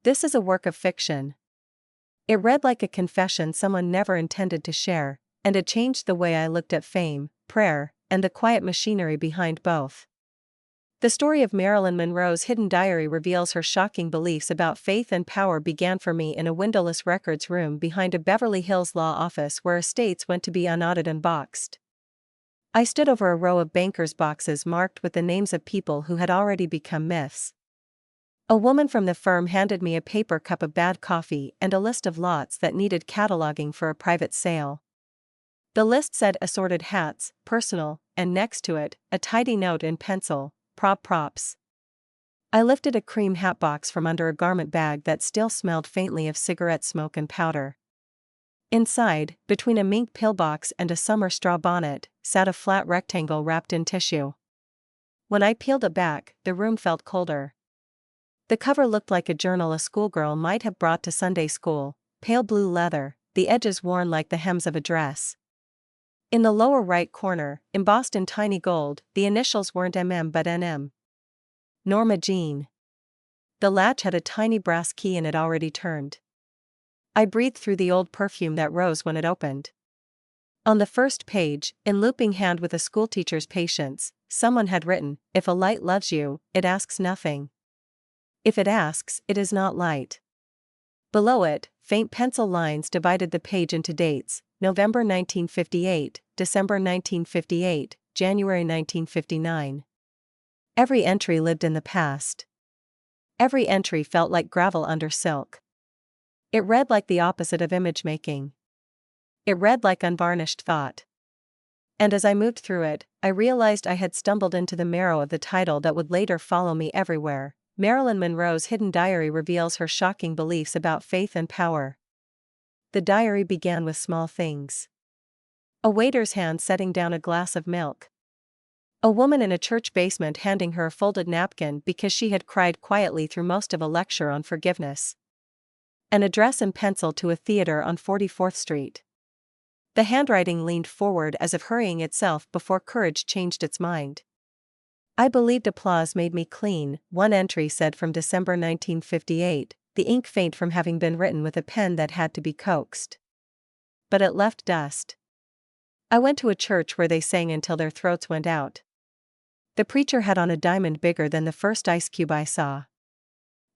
This is a work of fiction. It read like a confession someone never intended to share, and it changed the way I looked at fame, prayer, and the quiet machinery behind both. The story of Marilyn Monroe's hidden diary reveals her shocking beliefs about faith and power began for me in a windowless records room behind a Beverly Hills law office where estates went to be unaudited and boxed. I stood over a row of bankers' boxes marked with the names of people who had already become myths. A woman from the firm handed me a paper cup of bad coffee and a list of lots that needed cataloging for a private sale. The list said assorted hats, personal, and next to it, a tidy note in pencil, props. I lifted a cream hat box from under a garment bag that still smelled faintly of cigarette smoke and powder. Inside, between a mink pillbox and a summer straw bonnet, sat a flat rectangle wrapped in tissue. When I peeled it back, the room felt colder. The cover looked like a journal a schoolgirl might have brought to Sunday school, pale blue leather, the edges worn like the hems of a dress. In the lower right corner, embossed in tiny gold, the initials weren't MM but NM. Norma Jean. The latch had a tiny brass key and it already turned. I breathed through the old perfume that rose when it opened. On the first page, in looping hand with a schoolteacher's patience, someone had written, "If a light loves you, it asks nothing. If it asks, it is not light." Below it, faint pencil lines divided the page into dates: November 1958, December 1958, January 1959. Every entry lived in the past. Every entry felt like gravel under silk. It read like the opposite of image making. It read like unvarnished thought. And as I moved through it, I realized I had stumbled into the marrow of the title that would later follow me everywhere. Marilyn Monroe's hidden diary reveals her shocking beliefs about faith and power. The diary began with small things. A waiter's hand setting down a glass of milk. A woman in a church basement handing her a folded napkin because she had cried quietly through most of a lecture on forgiveness. An address in pencil to a theater on 44th Street. The handwriting leaned forward as if hurrying itself before courage changed its mind. I believed applause made me clean, one entry said from December 1958, the ink faint from having been written with a pen that had to be coaxed. But it left dust. I went to a church where they sang until their throats went out. The preacher had on a diamond bigger than the first ice cube I saw.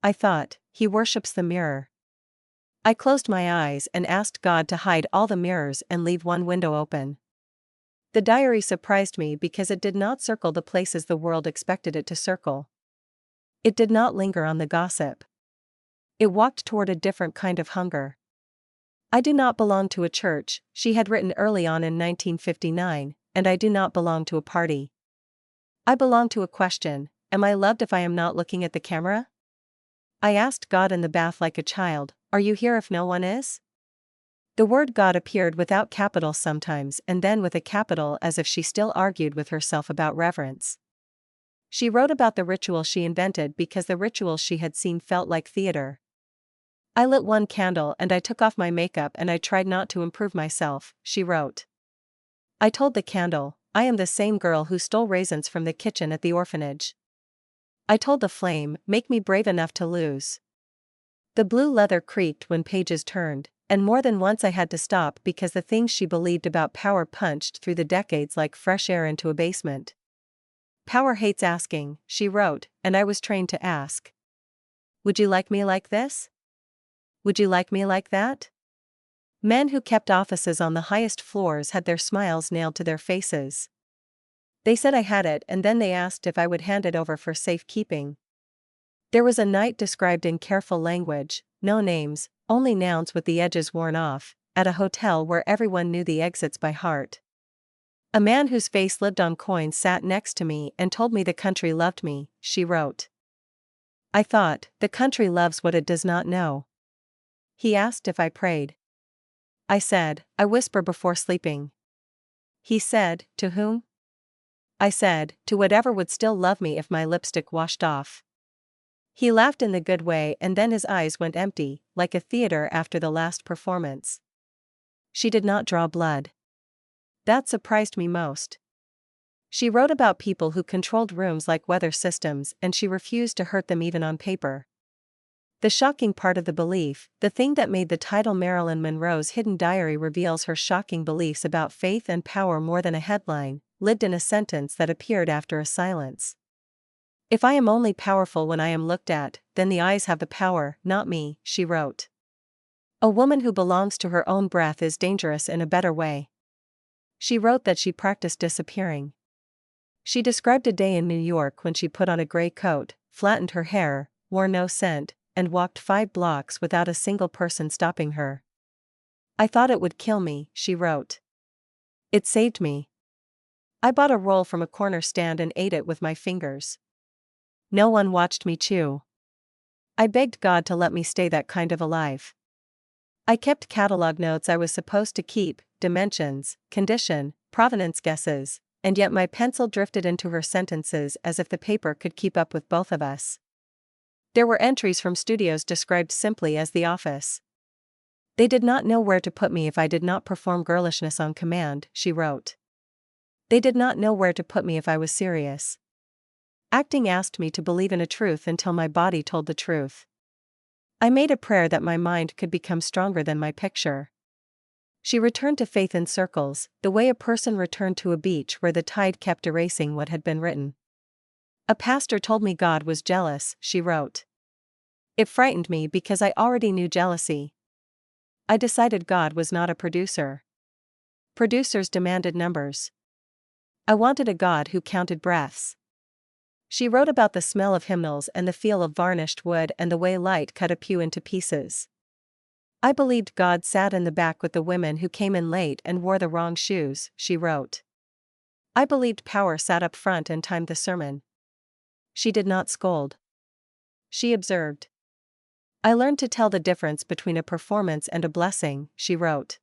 I thought, he worships the mirror. I closed my eyes and asked God to hide all the mirrors and leave one window open. The diary surprised me because it did not circle the places the world expected it to circle. It did not linger on the gossip. It walked toward a different kind of hunger. I do not belong to a church, she had written early on in 1959, and I do not belong to a party. I belong to a question: am I loved if I am not looking at the camera? I asked God in the bath like a child, are you here if no one is? The word God appeared without capitals sometimes and then with a capital as if she still argued with herself about reverence. She wrote about the ritual she invented because the rituals she had seen felt like theater. I lit one candle and I took off my makeup and I tried not to improve myself, she wrote. I told the candle, I am the same girl who stole raisins from the kitchen at the orphanage. I told the flame, make me brave enough to lose. The blue leather creaked when pages turned, and more than once I had to stop because the things she believed about power punched through the decades like fresh air into a basement. Power hates asking, she wrote, and I was trained to ask. Would you like me like this? Would you like me like that? Men who kept offices on the highest floors had their smiles nailed to their faces. They said I had it and then they asked if I would hand it over for safekeeping. There was a night described in careful language, no names, only nouns with the edges worn off, at a hotel where everyone knew the exits by heart. A man whose face lived on coins sat next to me and told me the country loved me, she wrote. I thought, the country loves what it does not know. He asked if I prayed. I said, I whisper before sleeping. He said, to whom? I said, to whatever would still love me if my lipstick washed off. He laughed in the good way and then his eyes went empty, like a theater after the last performance. She did not draw blood. That surprised me most. She wrote about people who controlled rooms like weather systems and she refused to hurt them even on paper. The shocking part of the belief, the thing that made the title Marilyn Monroe's hidden diary reveals her shocking beliefs about faith and power more than a headline, lived in a sentence that appeared after a silence. If I am only powerful when I am looked at, then the eyes have the power, not me, she wrote. A woman who belongs to her own breath is dangerous in a better way. She wrote that she practiced disappearing. She described a day in New York when she put on a gray coat, flattened her hair, wore no scent, and walked 5 blocks without a single person stopping her. I thought it would kill me, she wrote. It saved me. I bought a roll from a corner stand and ate it with my fingers. No one watched me chew. I begged God to let me stay that kind of alive. I kept catalog notes I was supposed to keep, dimensions, condition, provenance guesses, and yet my pencil drifted into her sentences as if the paper could keep up with both of us. There were entries from studios described simply as the office. They did not know where to put me if I did not perform girlishness on command, she wrote. They did not know where to put me if I was serious. Acting asked me to believe in a truth until my body told the truth. I made a prayer that my mind could become stronger than my picture. She returned to faith in circles, the way a person returned to a beach where the tide kept erasing what had been written. A pastor told me God was jealous, she wrote. It frightened me because I already knew jealousy. I decided God was not a producer. Producers demanded numbers. I wanted a God who counted breaths. She wrote about the smell of hymnals and the feel of varnished wood and the way light cut a pew into pieces. I believed God sat in the back with the women who came in late and wore the wrong shoes, she wrote. I believed power sat up front and timed the sermon. She did not scold. She observed. I learned to tell the difference between a performance and a blessing, she wrote.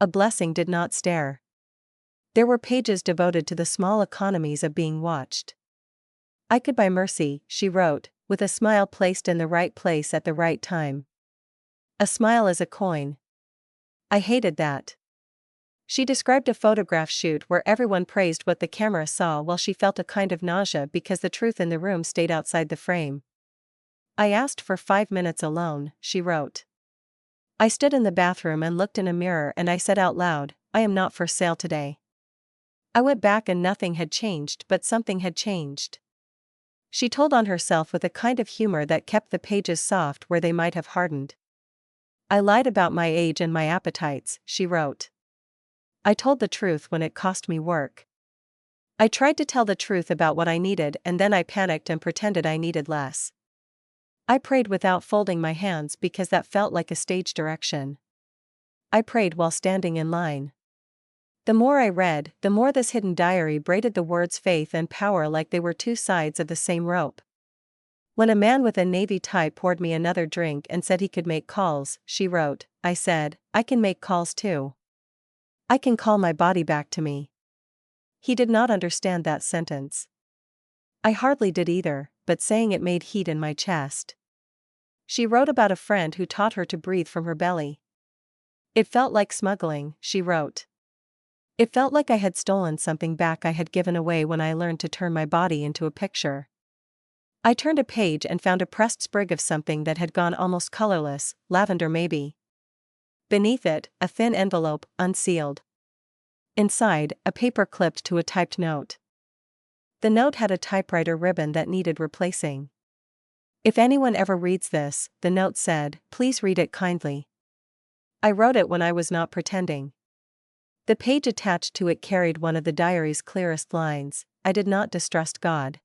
A blessing did not stare. There were pages devoted to the small economies of being watched. I could buy mercy, she wrote, with a smile placed in the right place at the right time. A smile is a coin. I hated that. She described a photograph shoot where everyone praised what the camera saw while she felt a kind of nausea because the truth in the room stayed outside the frame. I asked for 5 minutes alone, she wrote. I stood in the bathroom and looked in a mirror and I said out loud, I am not for sale today. I went back and nothing had changed, but something had changed. She told on herself with a kind of humor that kept the pages soft where they might have hardened. I lied about my age and my appetites, she wrote. I told the truth when it cost me work. I tried to tell the truth about what I needed and then I panicked and pretended I needed less. I prayed without folding my hands because that felt like a stage direction. I prayed while standing in line. The more I read, the more this hidden diary braided the words faith and power like they were 2 sides of the same rope. When a man with a navy tie poured me another drink and said he could make calls, she wrote, I said, I can make calls too. I can call my body back to me. He did not understand that sentence. I hardly did either, but saying it made heat in my chest. She wrote about a friend who taught her to breathe from her belly. It felt like smuggling, she wrote. It felt like I had stolen something back I had given away when I learned to turn my body into a picture. I turned a page and found a pressed sprig of something that had gone almost colorless, lavender maybe. Beneath it, a thin envelope, unsealed. Inside, a paper clipped to a typed note. The note had a typewriter ribbon that needed replacing. If anyone ever reads this, the note said, please read it kindly. I wrote it when I was not pretending. The page attached to it carried one of the diary's clearest lines, I did not distrust God.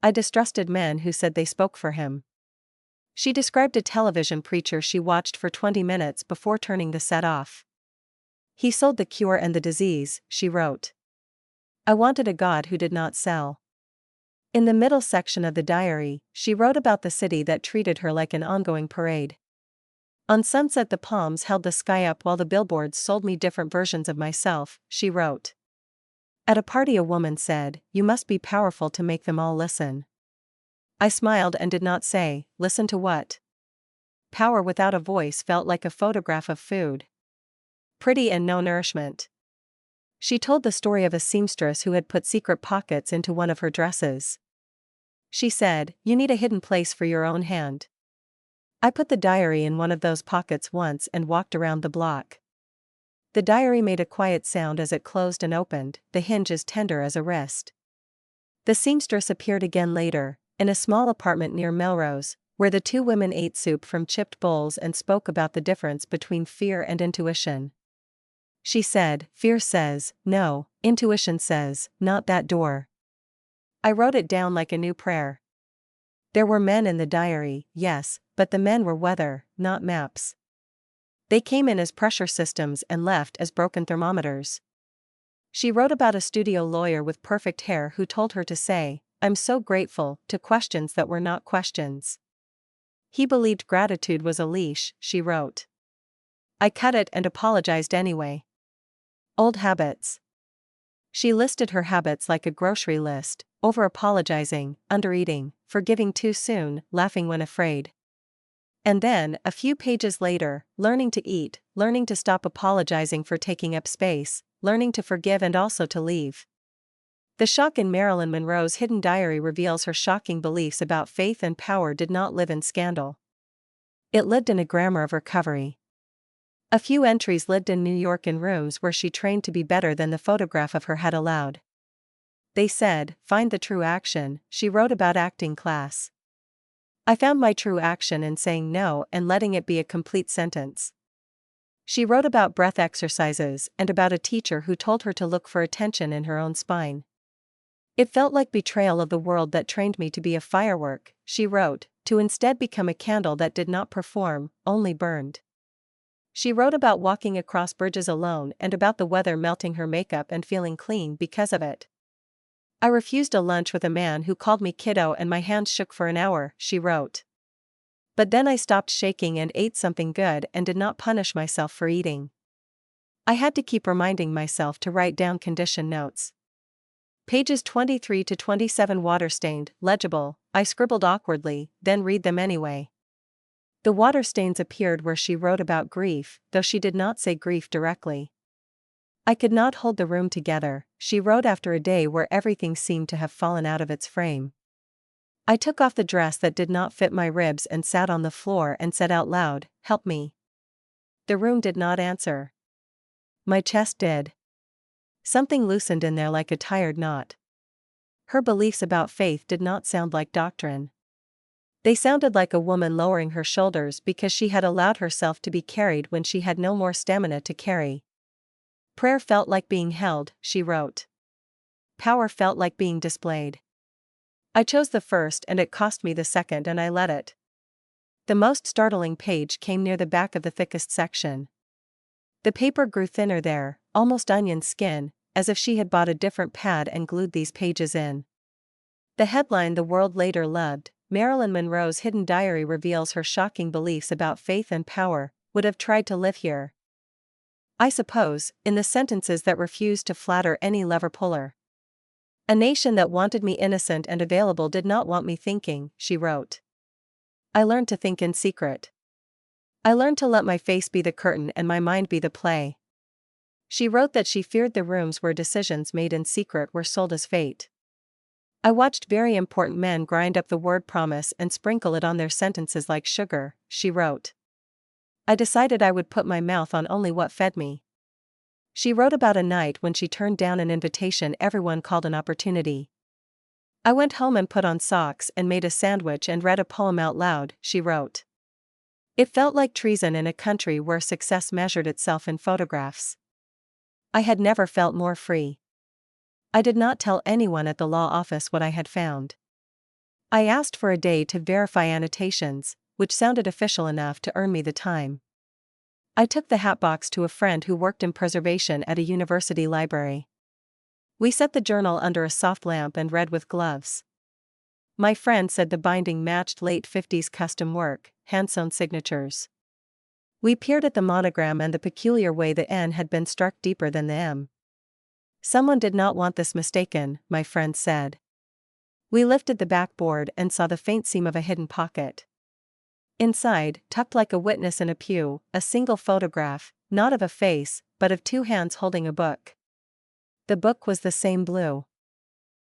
I distrusted men who said they spoke for him. She described a television preacher she watched for 20 minutes before turning the set off. He sold the cure and the disease, she wrote. I wanted a God who did not sell. In the middle section of the diary, she wrote about the city that treated her like an ongoing parade. On sunset the palms held the sky up while the billboards sold me different versions of myself, she wrote. At a party a woman said, you must be powerful to make them all listen. I smiled and did not say, listen to what? Power without a voice felt like a photograph of food. Pretty and no nourishment. She told the story of a seamstress who had put secret pockets into one of her dresses. She said, you need a hidden place for your own hand. I put the diary in one of those pockets once and walked around the block. The diary made a quiet sound as it closed and opened, the hinges tender as a wrist. The seamstress appeared again later, in a small apartment near Melrose, where the two women ate soup from chipped bowls and spoke about the difference between fear and intuition. She said, "Fear says, no, intuition says, not that door." I wrote it down like a new prayer. There were men in the diary, yes, but the men were weather, not maps. They came in as pressure systems and left as broken thermometers. She wrote about a studio lawyer with perfect hair who told her to say, "I'm so grateful," to questions that were not questions. He believed gratitude was a leash, she wrote. I cut it and apologized anyway. Old habits. She listed her habits like a grocery list: over-apologizing, undereating, forgiving too soon, laughing when afraid. And then, a few pages later, learning to eat, learning to stop apologizing for taking up space, learning to forgive and also to leave. The shock in Marilyn Monroe's hidden diary reveals her shocking beliefs about faith and power did not live in scandal. It lived in a grammar of recovery. A few entries lived in New York in rooms where she trained to be better than the photograph of her had allowed. They said, "Find the true action," she wrote about acting class. I found my true action in saying no and letting it be a complete sentence. She wrote about breath exercises and about a teacher who told her to look for attention in her own spine. It felt like betrayal of the world that trained me to be a firework, she wrote, to instead become a candle that did not perform, only burned. She wrote about walking across bridges alone and about the weather melting her makeup and feeling clean because of it. I refused a lunch with a man who called me kiddo and my hands shook for an hour, she wrote. But then I stopped shaking and ate something good and did not punish myself for eating. I had to keep reminding myself to write down condition notes. Pages 23 to 27 water-stained, legible. I scribbled awkwardly, then read them anyway. The water stains appeared where she wrote about grief, though she did not say grief directly. I could not hold the room together, she wrote after a day where everything seemed to have fallen out of its frame. I took off the dress that did not fit my ribs and sat on the floor and said out loud, "Help me." The room did not answer. My chest did. Something loosened in there like a tired knot. Her beliefs about faith did not sound like doctrine. They sounded like a woman lowering her shoulders because she had allowed herself to be carried when she had no more stamina to carry. Prayer felt like being held, she wrote. Power felt like being displayed. I chose the first and it cost me the second and I let it. The most startling page came near the back of the thickest section. The paper grew thinner there, almost onion skin, as if she had bought a different pad and glued these pages in. The headline the world later loved, "Marilyn Monroe's hidden diary reveals her shocking beliefs about faith and power," would have tried to live here. I suppose, in the sentences that refused to flatter any lever-puller. A nation that wanted me innocent and available did not want me thinking, she wrote. I learned to think in secret. I learned to let my face be the curtain and my mind be the play. She wrote that she feared the rooms where decisions made in secret were sold as fate. I watched very important men grind up the word promise and sprinkle it on their sentences like sugar, she wrote. I decided I would put my mouth on only what fed me. She wrote about a night when she turned down an invitation everyone called an opportunity. I went home and put on socks and made a sandwich and read a poem out loud, she wrote. It felt like treason in a country where success measured itself in photographs. I had never felt more free. I did not tell anyone at the law office what I had found. I asked for a day to verify annotations, which sounded official enough to earn me the time. I took the hatbox to a friend who worked in preservation at a university library. We set the journal under a soft lamp and read with gloves. My friend said the binding matched late 50s custom work, hand-sewn signatures. We peered at the monogram and the peculiar way the N had been struck deeper than the M. Someone did not want this mistaken, my friend said. We lifted the backboard and saw the faint seam of a hidden pocket. Inside, tucked like a witness in a pew, a single photograph, not of a face, but of two hands holding a book. The book was the same blue.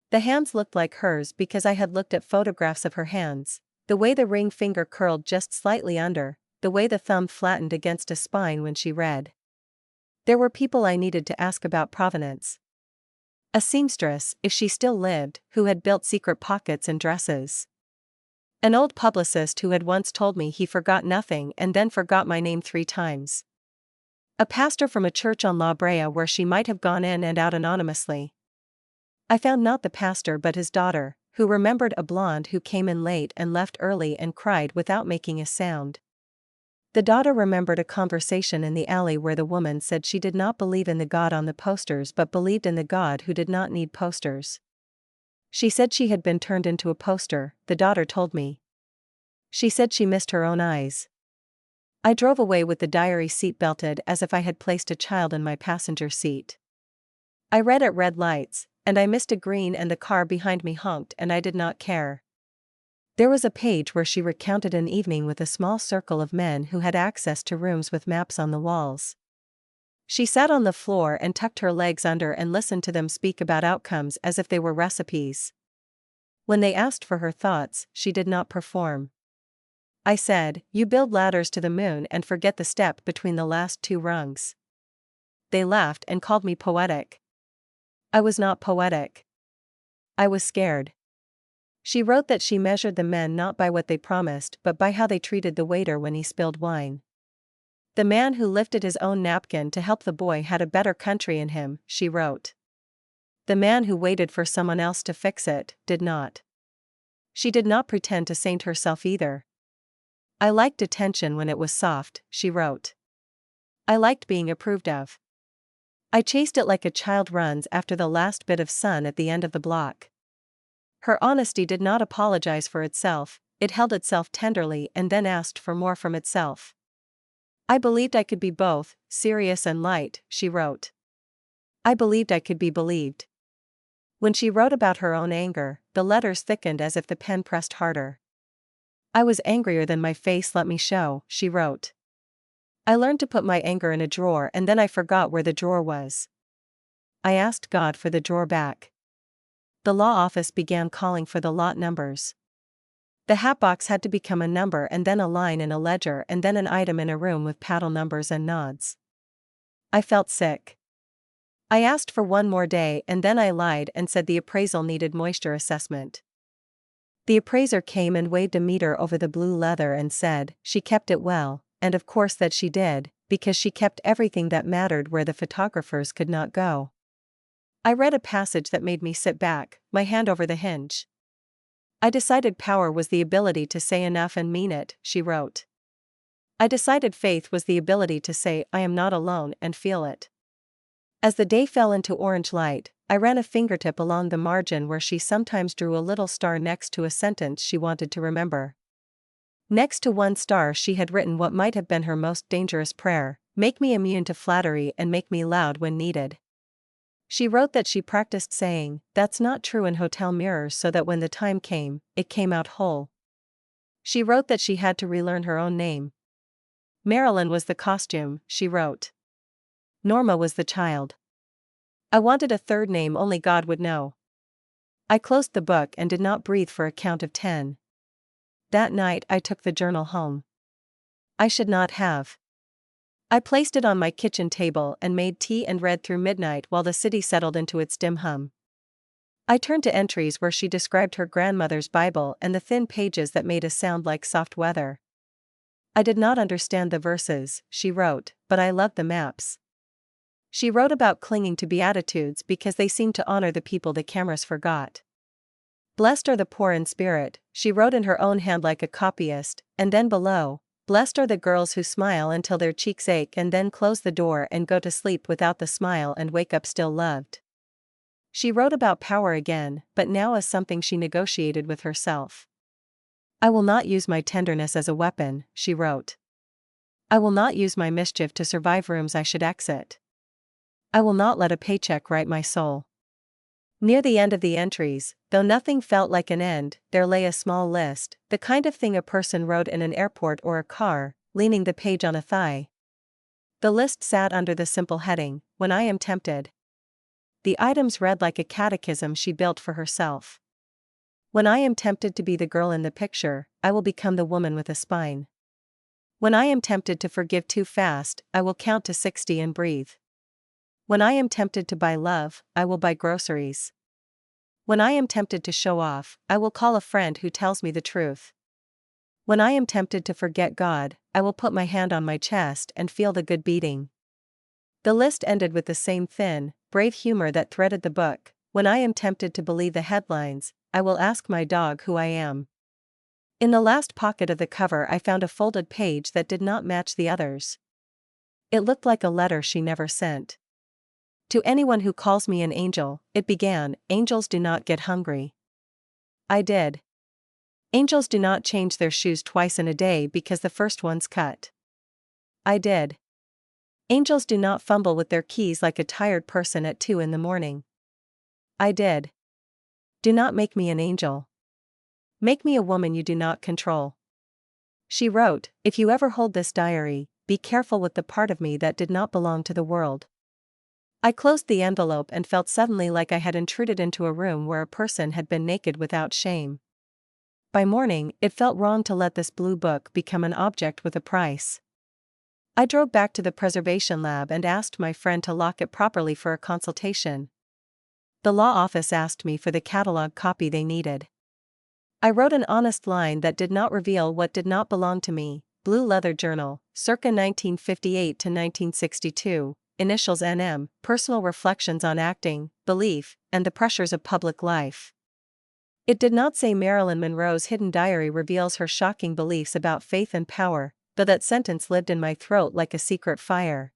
The hands looked like hers because I had looked at photographs of her hands, The way the ring finger curled just slightly under, the way the thumb flattened against a spine when she read. There were people I needed to ask about provenance. A seamstress, if she still lived, who had built secret pockets in dresses. An old publicist who had once told me he forgot nothing and then forgot my name 3 times. A pastor from a church on La Brea where she might have gone in and out anonymously. I found not the pastor but his daughter, who remembered a blonde who came in late and left early and cried without making a sound. The daughter remembered a conversation in the alley where the woman said she did not believe in the God on the posters but believed in the God who did not need posters. She said she had been turned into a poster, the daughter told me. She said she missed her own eyes. I drove away with the diary seat belted as if I had placed a child in my passenger seat. I read at red lights, and I missed a green and the car behind me honked and I did not care. There was a page where she recounted an evening with a small circle of men who had access to rooms with maps on the walls. She sat on the floor and tucked her legs under and listened to them speak about outcomes as if they were recipes. When they asked for her thoughts, she did not perform. I said, "You build ladders to the moon and forget the step between the last 2 rungs." They laughed and called me poetic. I was not poetic. I was scared. She wrote that she measured the men not by what they promised but by how they treated the waiter when he spilled wine. The man who lifted his own napkin to help the boy had a better country in him, she wrote. The man who waited for someone else to fix it, did not. She did not pretend to saint herself either. I liked attention when it was soft, she wrote. I liked being approved of. I chased it like a child runs after the last bit of sun at the end of the block. Her honesty did not apologize for itself, it held itself tenderly and then asked for more from itself. I believed I could be both, serious and light, she wrote. I believed I could be believed. When she wrote about her own anger, the letters thickened as if the pen pressed harder. I was angrier than my face let me show, she wrote. I learned to put my anger in a drawer and then I forgot where the drawer was. I asked God for the drawer back. The law office began calling for the lot numbers. The hatbox had to become a number and then a line in a ledger and then an item in a room with paddle numbers and nods. I felt sick. I asked for 1 more day and then I lied and said the appraisal needed moisture assessment. The appraiser came and waved a meter over the blue leather and said, she kept it well, and of course that she did, because she kept everything that mattered where the photographers could not go. I read a passage that made me sit back, my hand over the hinge. I decided power was the ability to say enough and mean it, she wrote. I decided faith was the ability to say I am not alone and feel it. As the day fell into orange light, I ran a fingertip along the margin where she sometimes drew a little star next to a sentence she wanted to remember. Next to 1 star she had written what might have been her most dangerous prayer, make me immune to flattery and make me loud when needed. She wrote that she practiced saying, that's not true in hotel mirrors so that when the time came, it came out whole. She wrote that she had to relearn her own name. Marilyn was the costume, she wrote. Norma was the child. I wanted a 3rd name only God would know. I closed the book and did not breathe for a count of 10. That night I took the journal home. I should not have. I placed it on my kitchen table and made tea and read through midnight while the city settled into its dim hum. I turned to entries where she described her grandmother's Bible and the thin pages that made a sound like soft weather. I did not understand the verses, she wrote, but I loved the maps. She wrote about clinging to beatitudes because they seemed to honor the people the cameras forgot. Blessed are the poor in spirit, she wrote in her own hand like a copyist, and then below, blessed are the girls who smile until their cheeks ache and then close the door and go to sleep without the smile and wake up still loved. She wrote about power again, but now as something she negotiated with herself. I will not use my tenderness as a weapon, she wrote. I will not use my mischief to survive rooms I should exit. I will not let a paycheck write my soul. Near the end of the entries, though nothing felt like an end, there lay a small list, the kind of thing a person wrote in an airport or a car, leaning the page on a thigh. The list sat under the simple heading, When I Am Tempted. The items read like a catechism she built for herself. When I am tempted to be the girl in the picture, I will become the woman with a spine. When I am tempted to forgive too fast, I will count to 60 and breathe. When I am tempted to buy love, I will buy groceries. When I am tempted to show off, I will call a friend who tells me the truth. When I am tempted to forget God, I will put my hand on my chest and feel the good beating. The list ended with the same thin, brave humor that threaded the book. When I am tempted to believe the headlines, I will ask my dog who I am. In the last pocket of the cover I found a folded page that did not match the others. It looked like a letter she never sent. To anyone who calls me an angel, it began, angels do not get hungry. I did. Angels do not change their shoes twice in a day because the first one's cut. I did. Angels do not fumble with their keys like a tired person at 2 in the morning. I did. Do not make me an angel. Make me a woman you do not control. She wrote, if you ever hold this diary, be careful with the part of me that did not belong to the world. I closed the envelope and felt suddenly like I had intruded into a room where a person had been naked without shame. By morning, it felt wrong to let this blue book become an object with a price. I drove back to the preservation lab and asked my friend to lock it properly for a consultation. The law office asked me for the catalog copy they needed. I wrote an honest line that did not reveal what did not belong to me, Blue Leather Journal, circa 1958 to 1962, initials NM, personal reflections on acting, belief, and the pressures of public life. It did not say Marilyn Monroe's hidden diary reveals her shocking beliefs about faith and power, though that sentence lived in my throat like a secret fire.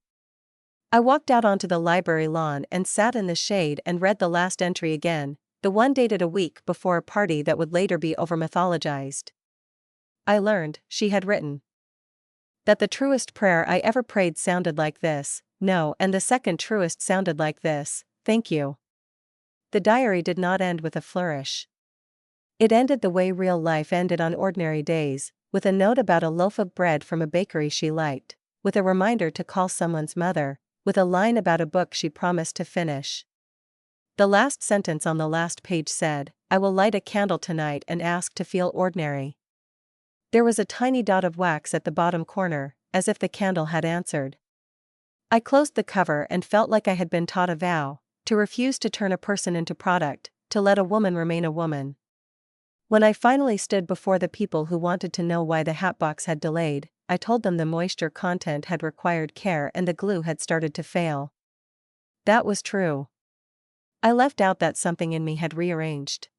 I walked out onto the library lawn and sat in the shade and read the last entry again, the one dated a week before a party that would later be over-mythologized. I learned, she had written, that the truest prayer I ever prayed sounded like this, no, and the second truest sounded like this, thank you. The diary did not end with a flourish. It ended the way real life ended on ordinary days, with a note about a loaf of bread from a bakery she liked, with a reminder to call someone's mother, with a line about a book she promised to finish. The last sentence on the last page said, I will light a candle tonight and ask to feel ordinary. There was a tiny dot of wax at the bottom corner, as if the candle had answered. I closed the cover and felt like I had been taught a vow, to refuse to turn a person into product, to let a woman remain a woman. When I finally stood before the people who wanted to know why the hatbox had delayed, I told them the moisture content had required care and the glue had started to fail. That was true. I left out that something in me had rearranged.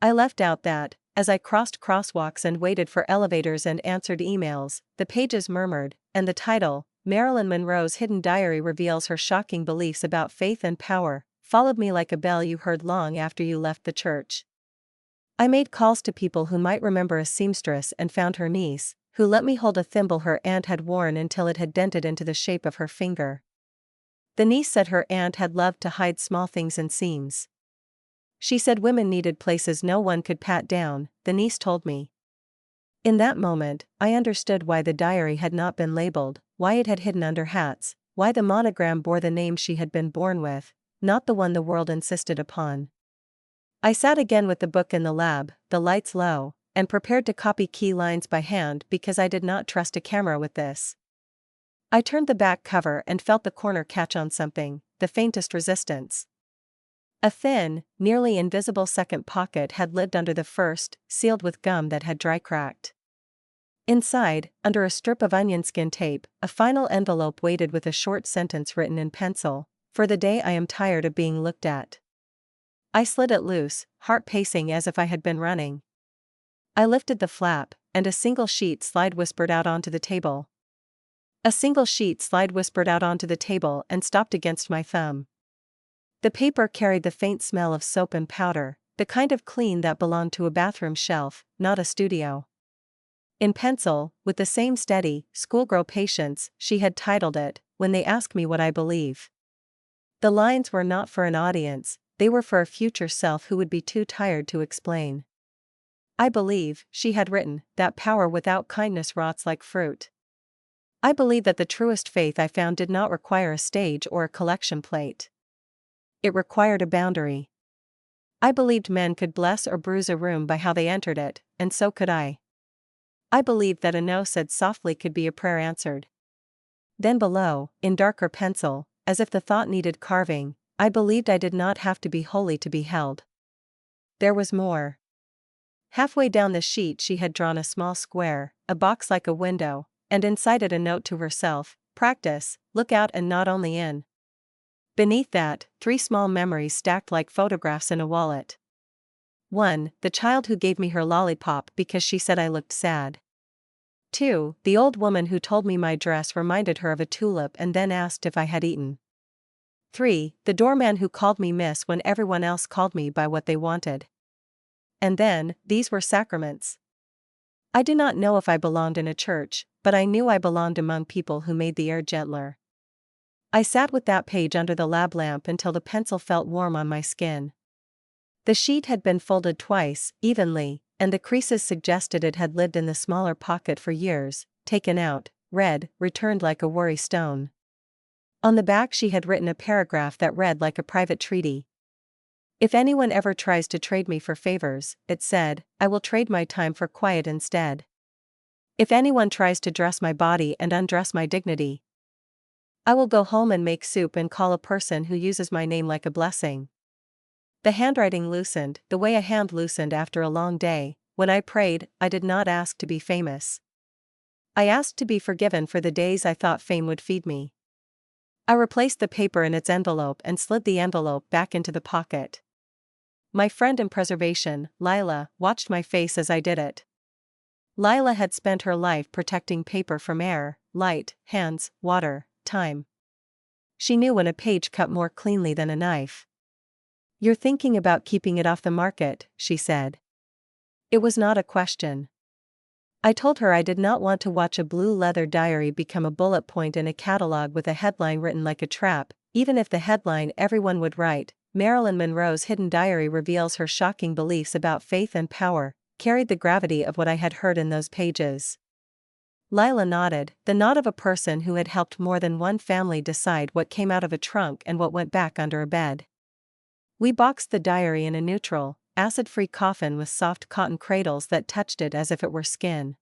I left out that, as I crossed crosswalks and waited for elevators and answered emails, the pages murmured, and the title, Marilyn Monroe's Hidden Diary Reveals Her Shocking Beliefs About Faith and Power, followed me like a bell you heard long after you left the church. I made calls to people who might remember a seamstress and found her niece, who let me hold a thimble her aunt had worn until it had dented into the shape of her finger. The niece said her aunt had loved to hide small things in seams. She said women needed places no one could pat down, the niece told me. In that moment, I understood why the diary had not been labeled, why it had hidden under hats, why the monogram bore the name she had been born with, not the one the world insisted upon. I sat again with the book in the lab, the lights low, and prepared to copy key lines by hand because I did not trust a camera with this. I turned the back cover and felt the corner catch on something, the faintest resistance. A thin, nearly invisible second pocket had lived under the first, sealed with gum that had dry cracked. Inside, under a strip of onion skin tape, a final envelope waited with a short sentence written in pencil, for the day I am tired of being looked at. I slid it loose, heart pacing as if I had been running. I lifted the flap, and a single sheet slide whispered out onto the table. A single sheet slide whispered out onto the table and stopped against my thumb. The paper carried the faint smell of soap and powder, the kind of clean that belonged to a bathroom shelf, not a studio. In pencil, with the same steady, schoolgirl patience, she had titled it, When They Ask Me What I Believe. The lines were not for an audience, they were for a future self who would be too tired to explain. I believe, she had written, that power without kindness rots like fruit. I believe that the truest faith I found did not require a stage or a collection plate. It required a boundary. I believed men could bless or bruise a room by how they entered it, and so could I. I believed that a no said softly could be a prayer answered. Then below, in darker pencil, as if the thought needed carving, I believed I did not have to be holy to be held. There was more. Halfway down the sheet she had drawn a small square, a box like a window, and inside it a note to herself: practice, look out and not only in. Beneath that, 3 small memories stacked like photographs in a wallet. 1. The child who gave me her lollipop because she said I looked sad. 2. The old woman who told me my dress reminded her of a tulip and then asked if I had eaten. 3. The doorman who called me miss when everyone else called me by what they wanted. And then, these were sacraments. I do not know if I belonged in a church, but I knew I belonged among people who made the air gentler. I sat with that page under the lab lamp until the pencil felt warm on my skin. The sheet had been folded twice, evenly, and the creases suggested it had lived in the smaller pocket for years, taken out, read, returned like a worry stone. On the back she had written a paragraph that read like a private treaty. If anyone ever tries to trade me for favors, it said, I will trade my time for quiet instead. If anyone tries to dress my body and undress my dignity, I will go home and make soup and call a person who uses my name like a blessing. The handwriting loosened, the way a hand loosened after a long day. When I prayed, I did not ask to be famous. I asked to be forgiven for the days I thought fame would feed me. I replaced the paper in its envelope and slid the envelope back into the pocket. My friend in preservation, Lila, watched my face as I did it. Lila had spent her life protecting paper from air, light, hands, water, time. She knew when a page cut more cleanly than a knife. You're thinking about keeping it off the market, she said. It was not a question. I told her I did not want to watch a blue leather diary become a bullet point in a catalog with a headline written like a trap, even if the headline everyone would write, Marilyn Monroe's hidden diary reveals her shocking beliefs about faith and power, carried the gravity of what I had heard in those pages. Lila nodded, the nod of a person who had helped more than one family decide what came out of a trunk and what went back under a bed. We boxed the diary in a neutral, acid-free coffin with soft cotton cradles that touched it as if it were skin.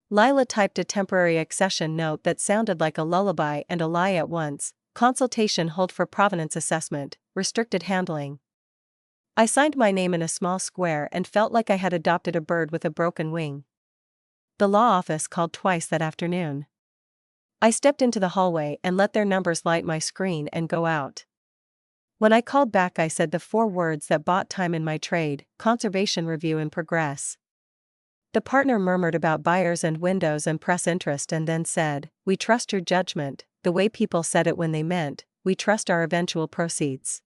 Lila typed a temporary accession note that sounded like a lullaby and a lie at once: consultation hold for provenance assessment, restricted handling. I signed my name in a small square and felt like I had adopted a bird with a broken wing. The law office called twice that afternoon. I stepped into the hallway and let their numbers light my screen and go out. When I called back I said the 4 words that bought time in my trade: conservation review in progress. The partner murmured about buyers and windows and press interest and then said, we trust your judgment, the way people said it when they meant, we trust our eventual proceeds.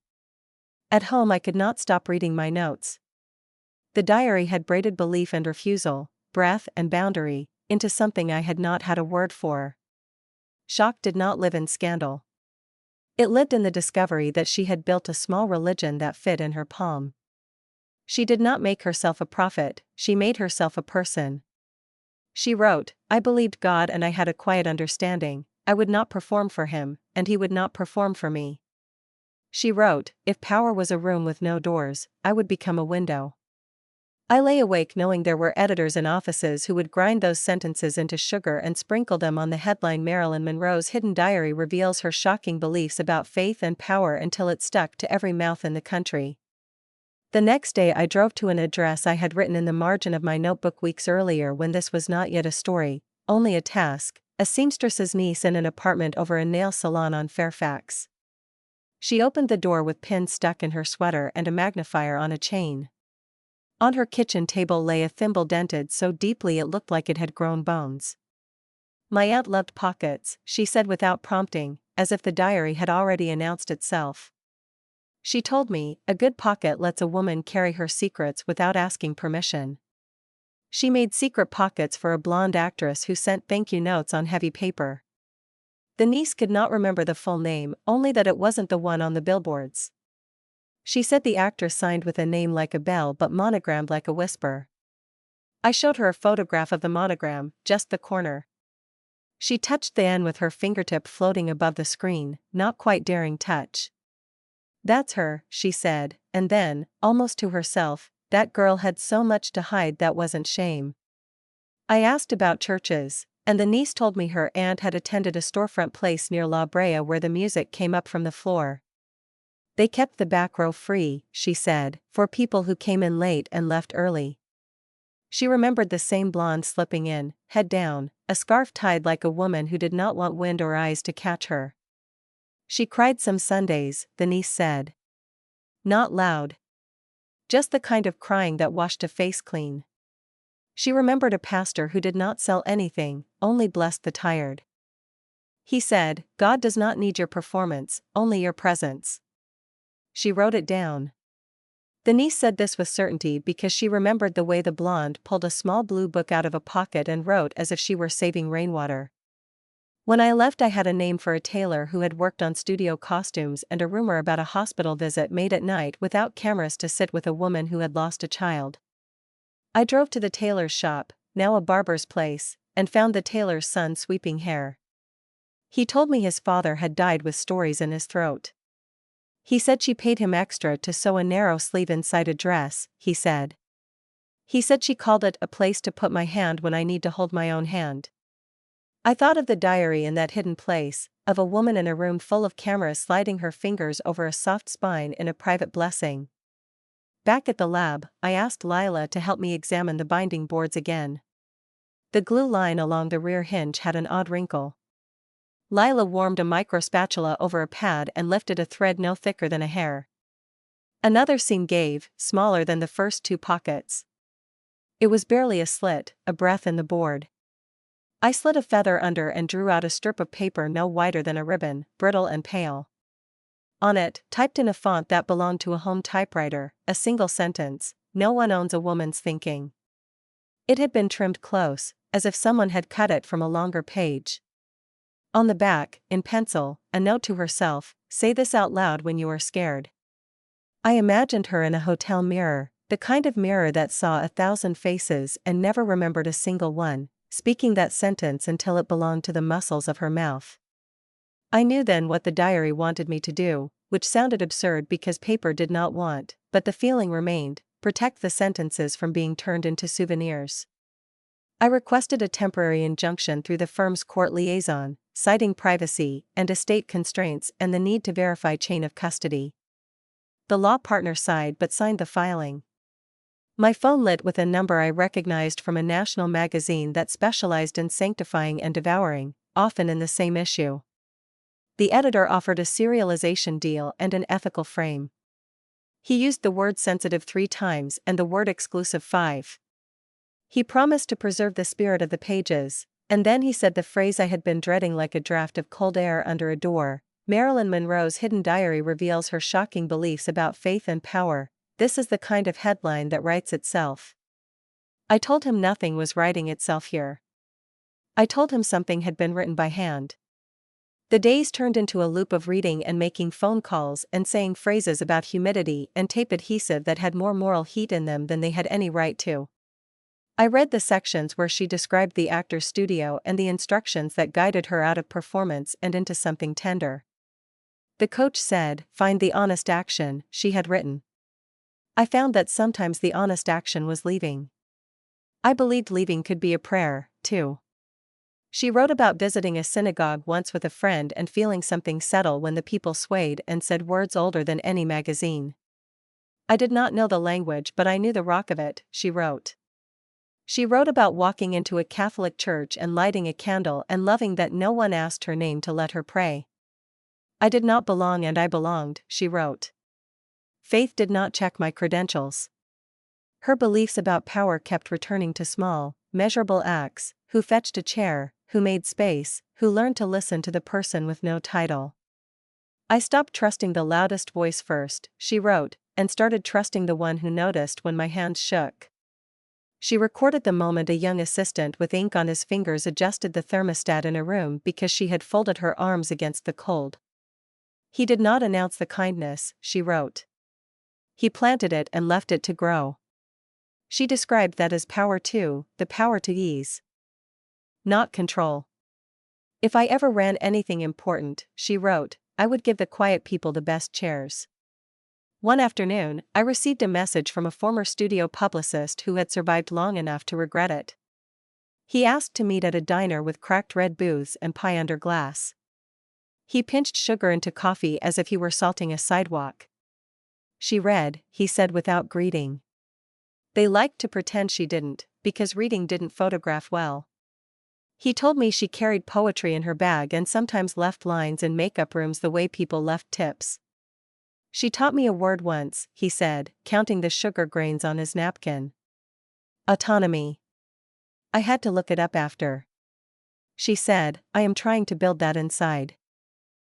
At home I could not stop reading my notes. The diary had braided belief and refusal, breath and boundary, into something I had not had a word for. Shock did not live in scandal. It lived in the discovery that she had built a small religion that fit in her palm. She did not make herself a prophet, she made herself a person. She wrote, I believed God and I had a quiet understanding, I would not perform for him, and he would not perform for me. She wrote, if power was a room with no doors, I would become a window. I lay awake knowing there were editors in offices who would grind those sentences into sugar and sprinkle them on the headline Marilyn Monroe's hidden diary reveals her shocking beliefs about faith and power until it stuck to every mouth in the country. The next day I drove to an address I had written in the margin of my notebook weeks earlier when this was not yet a story, only a task, a seamstress's niece in an apartment over a nail salon on Fairfax. She opened the door with pins stuck in her sweater and a magnifier on a chain. On her kitchen table lay a thimble dented so deeply it looked like it had grown bones. My aunt loved pockets, she said without prompting, as if the diary had already announced itself. She told me, a good pocket lets a woman carry her secrets without asking permission. She made secret pockets for a blonde actress who sent thank you notes on heavy paper. The niece could not remember the full name, only that it wasn't the one on the billboards. She said the actress signed with a name like a bell but monogrammed like a whisper. I showed her a photograph of the monogram, just the corner. She touched the N with her fingertip floating above the screen, not quite daring touch. That's her, she said, and then, almost to herself, that girl had so much to hide that wasn't shame. I asked about churches, and the niece told me her aunt had attended a storefront place near La Brea where the music came up from the floor. They kept the back row free, she said, for people who came in late and left early. She remembered the same blonde slipping in, head down, a scarf tied like a woman who did not want wind or eyes to catch her. She cried some Sundays, the niece said. Not loud. Just the kind of crying that washed a face clean. She remembered a pastor who did not sell anything, only blessed the tired. He said, God does not need your performance, only your presence. She wrote it down. The niece said this with certainty because she remembered the way the blonde pulled a small blue book out of a pocket and wrote as if she were saving rainwater. When I left, I had a name for a tailor who had worked on studio costumes and a rumor about a hospital visit made at night without cameras to sit with a woman who had lost a child. I drove to the tailor's shop, now a barber's place, and found the tailor's son sweeping hair. He told me his father had died with stories in his throat. He said she paid him extra to sew a narrow sleeve inside a dress, he said. He said she called it a place to put my hand when I need to hold my own hand. I thought of the diary in that hidden place, of a woman in a room full of cameras sliding her fingers over a soft spine in a private blessing. Back at the lab, I asked Lila to help me examine the binding boards again. The glue line along the rear hinge had an odd wrinkle. Lila warmed a microspatula over a pad and lifted a thread no thicker than a hair. Another seam gave, smaller than the first two pockets. It was barely a slit, a breath in the board. I slid a feather under and drew out a strip of paper no wider than a ribbon, brittle and pale. On it, typed in a font that belonged to a home typewriter, a single sentence, "No one owns a woman's thinking." It had been trimmed close, as if someone had cut it from a longer page. On the back, in pencil, a note to herself, "Say this out loud when you are scared." I imagined her in a hotel mirror, the kind of mirror that saw 1,000 faces and never remembered a single one, speaking that sentence until it belonged to the muscles of her mouth. I knew then what the diary wanted me to do, which sounded absurd because paper did not want, but the feeling remained, protect the sentences from being turned into souvenirs. I requested a temporary injunction through the firm's court liaison, citing privacy and estate constraints and the need to verify chain of custody. The law partner sighed but signed the filing. My phone lit with a number I recognized from a national magazine that specialized in sanctifying and devouring, often in the same issue. The editor offered a serialization deal and an ethical frame. He used the word sensitive 3 times and the word exclusive 5. He promised to preserve the spirit of the pages, and then he said the phrase I had been dreading like a draft of cold air under a door. Marilyn Monroe's hidden diary reveals her shocking beliefs about faith and power. This is the kind of headline that writes itself. I told him nothing was writing itself here. I told him something had been written by hand. The days turned into a loop of reading and making phone calls and saying phrases about humidity and tape adhesive that had more moral heat in them than they had any right to. I read the sections where she described the actor's studio and the instructions that guided her out of performance and into something tender. The coach said, "Find the honest action," she had written. I found that sometimes the honest action was leaving. I believed leaving could be a prayer, too. She wrote about visiting a synagogue once with a friend and feeling something settle when the people swayed and said words older than any magazine. I did not know the language but I knew the rock of it, she wrote. She wrote about walking into a Catholic church and lighting a candle and loving that no one asked her name to let her pray. I did not belong and I belonged, she wrote. Faith did not check my credentials. Her beliefs about power kept returning to small, measurable acts: who fetched a chair, who made space, who learned to listen to the person with no title. I stopped trusting the loudest voice first, she wrote, and started trusting the one who noticed when my hands shook. She recorded the moment a young assistant with ink on his fingers adjusted the thermostat in a room because she had folded her arms against the cold. He did not announce the kindness, she wrote. He planted it and left it to grow. She described that as power too, the power to ease, not control. If I ever ran anything important, she wrote, I would give the quiet people the best chairs. One afternoon, I received a message from a former studio publicist who had survived long enough to regret it. He asked to meet at a diner with cracked red booths and pie under glass. He pinched sugar into coffee as if he were salting a sidewalk. She read, he said without greeting. They liked to pretend she didn't, because reading didn't photograph well. He told me she carried poetry in her bag and sometimes left lines in makeup rooms the way people left tips. She taught me a word once, he said, counting the sugar grains on his napkin. Autonomy. I had to look it up after. She said, I am trying to build that inside.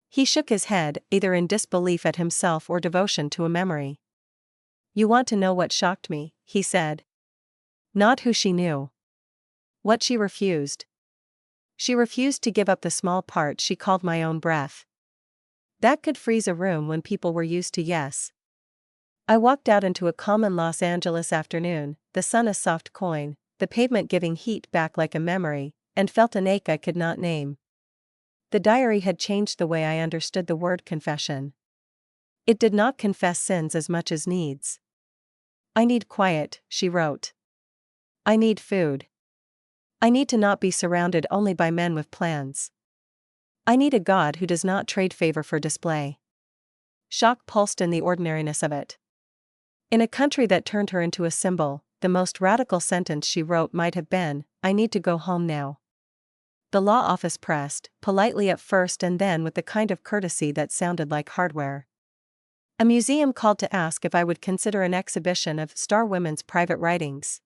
He shook his head, either in disbelief at himself or devotion to a memory. You want to know what shocked me, he said. Not who she knew. What she refused. She refused to give up the small part she called my own breath. That could freeze a room when people were used to yes. I walked out into a common Los Angeles afternoon, the sun a soft coin, the pavement giving heat back like a memory, and felt an ache I could not name. The diary had changed the way I understood the word confession. It did not confess sins as much as needs. I need quiet, she wrote. I need food. I need to not be surrounded only by men with plans. I need a God who does not trade favor for display. Shock pulsed in the ordinariness of it. In a country that turned her into a symbol, the most radical sentence she wrote might have been, I need to go home now. The law office pressed, politely at first and then with the kind of courtesy that sounded like hardware. A museum called to ask if I would consider an exhibition of star women's private writings.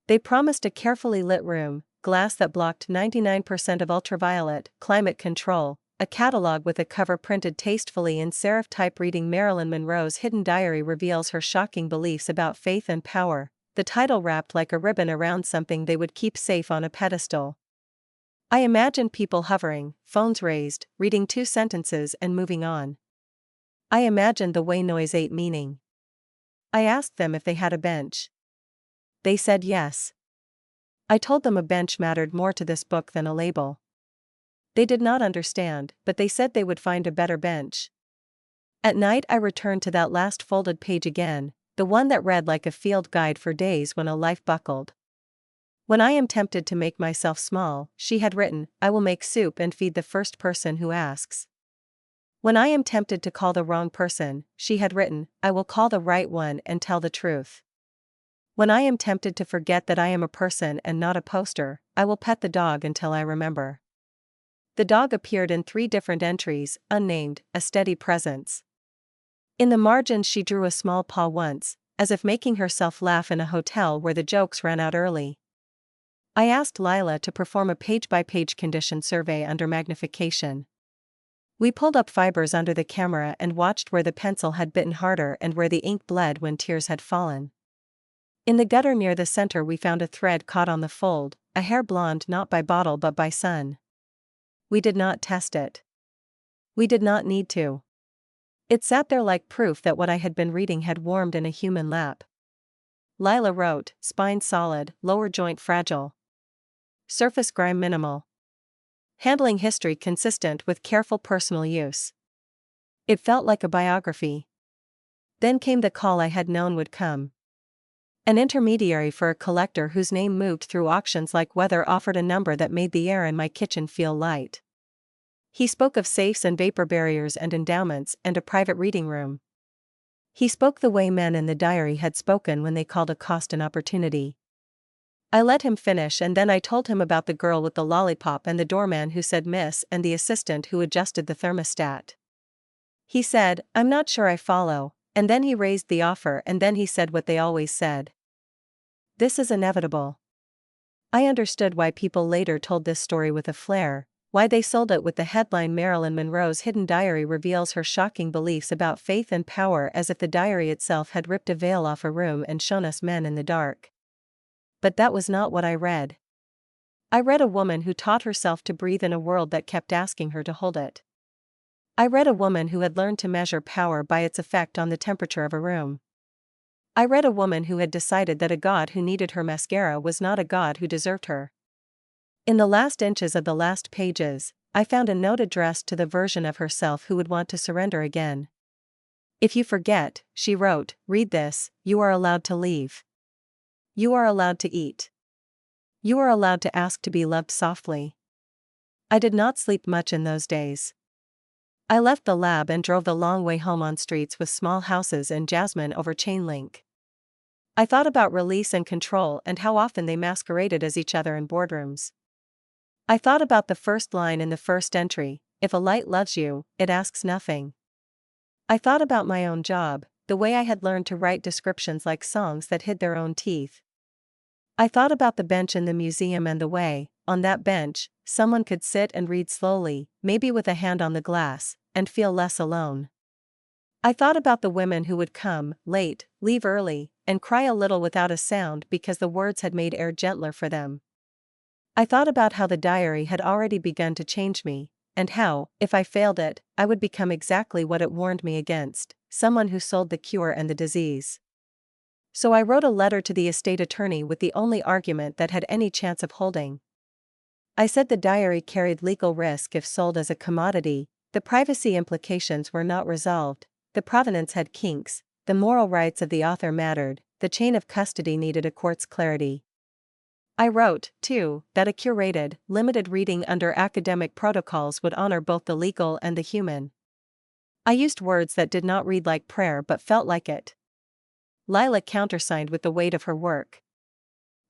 They promised a carefully lit room, glass that blocked 99% of ultraviolet, climate control, a catalog with a cover printed tastefully in serif type reading Marilyn Monroe's hidden diary reveals her shocking beliefs about faith and power, the title wrapped like a ribbon around something they would keep safe on a pedestal. I imagined people hovering, phones raised, reading 2 sentences and moving on. I imagined the way noise ate meaning. I asked them if they had a bench. They said yes. I told them a bench mattered more to this book than a label. They did not understand, but they said they would find a better bench. At night I returned to that last folded page again, the one that read like a field guide for days when a life buckled. When I am tempted to make myself small, she had written, I will make soup and feed the first person who asks. When I am tempted to call the wrong person, she had written, I will call the right one and tell the truth. When I am tempted to forget that I am a person and not a poster, I will pet the dog until I remember. The dog appeared in 3 different entries, unnamed, a steady presence. In the margins she drew a small paw once, as if making herself laugh in a hotel where the jokes ran out early. I asked Lila to perform a page-by-page condition survey under magnification. We pulled up fibers under the camera and watched where the pencil had bitten harder and where the ink bled when tears had fallen. In the gutter near the center we found a thread caught on the fold, a hair blonde not by bottle but by sun. We did not test it. We did not need to. It sat there like proof that what I had been reading had warmed in a human lap. Lila wrote, spine solid, lower joint fragile. Surface grime minimal. Handling history consistent with careful personal use. It felt like a biography. Then came the call I had known would come. An intermediary for a collector whose name moved through auctions like weather offered a number that made the air in my kitchen feel light. He spoke of safes and vapor barriers and endowments and a private reading room. He spoke the way men in the diary had spoken when they called a cost an opportunity. I let him finish and then I told him about the girl with the lollipop and the doorman who said miss and the assistant who adjusted the thermostat. He said, I'm not sure I follow, and then he raised the offer and then he said what they always said. This is inevitable. I understood why people later told this story with a flair, why they sold it with the headline Marilyn Monroe's hidden diary reveals her shocking beliefs about faith and power as if the diary itself had ripped a veil off a room and shown us men in the dark. But that was not what I read. I read a woman who taught herself to breathe in a world that kept asking her to hold it. I read a woman who had learned to measure power by its effect on the temperature of a room. I read a woman who had decided that a god who needed her mascara was not a god who deserved her. In the last inches of the last pages, I found a note addressed to the version of herself who would want to surrender again. If you forget, she wrote, read this, you are allowed to leave. You are allowed to eat. You are allowed to ask to be loved softly. I did not sleep much in those days. I left the lab and drove the long way home on streets with small houses and jasmine over chain link. I thought about release and control and how often they masqueraded as each other in boardrooms. I thought about the first line in the first entry, if a light loves you, it asks nothing. I thought about my own job, the way I had learned to write descriptions like songs that hid their own teeth. I thought about the bench in the museum and the way, on that bench, someone could sit and read slowly, maybe with a hand on the glass, and feel less alone. I thought about the women who would come, late, leave early, and cry a little without a sound because the words had made air gentler for them. I thought about how the diary had already begun to change me, and how, if I failed it, I would become exactly what it warned me against, someone who sold the cure and the disease. So I wrote a letter to the estate attorney with the only argument that had any chance of holding. I said the diary carried legal risk if sold as a commodity, the privacy implications were not resolved, the provenance had kinks, the moral rights of the author mattered, the chain of custody needed a court's clarity. I wrote, too, that a curated, limited reading under academic protocols would honor both the legal and the human. I used words that did not read like prayer but felt like it. Lila countersigned with the weight of her work.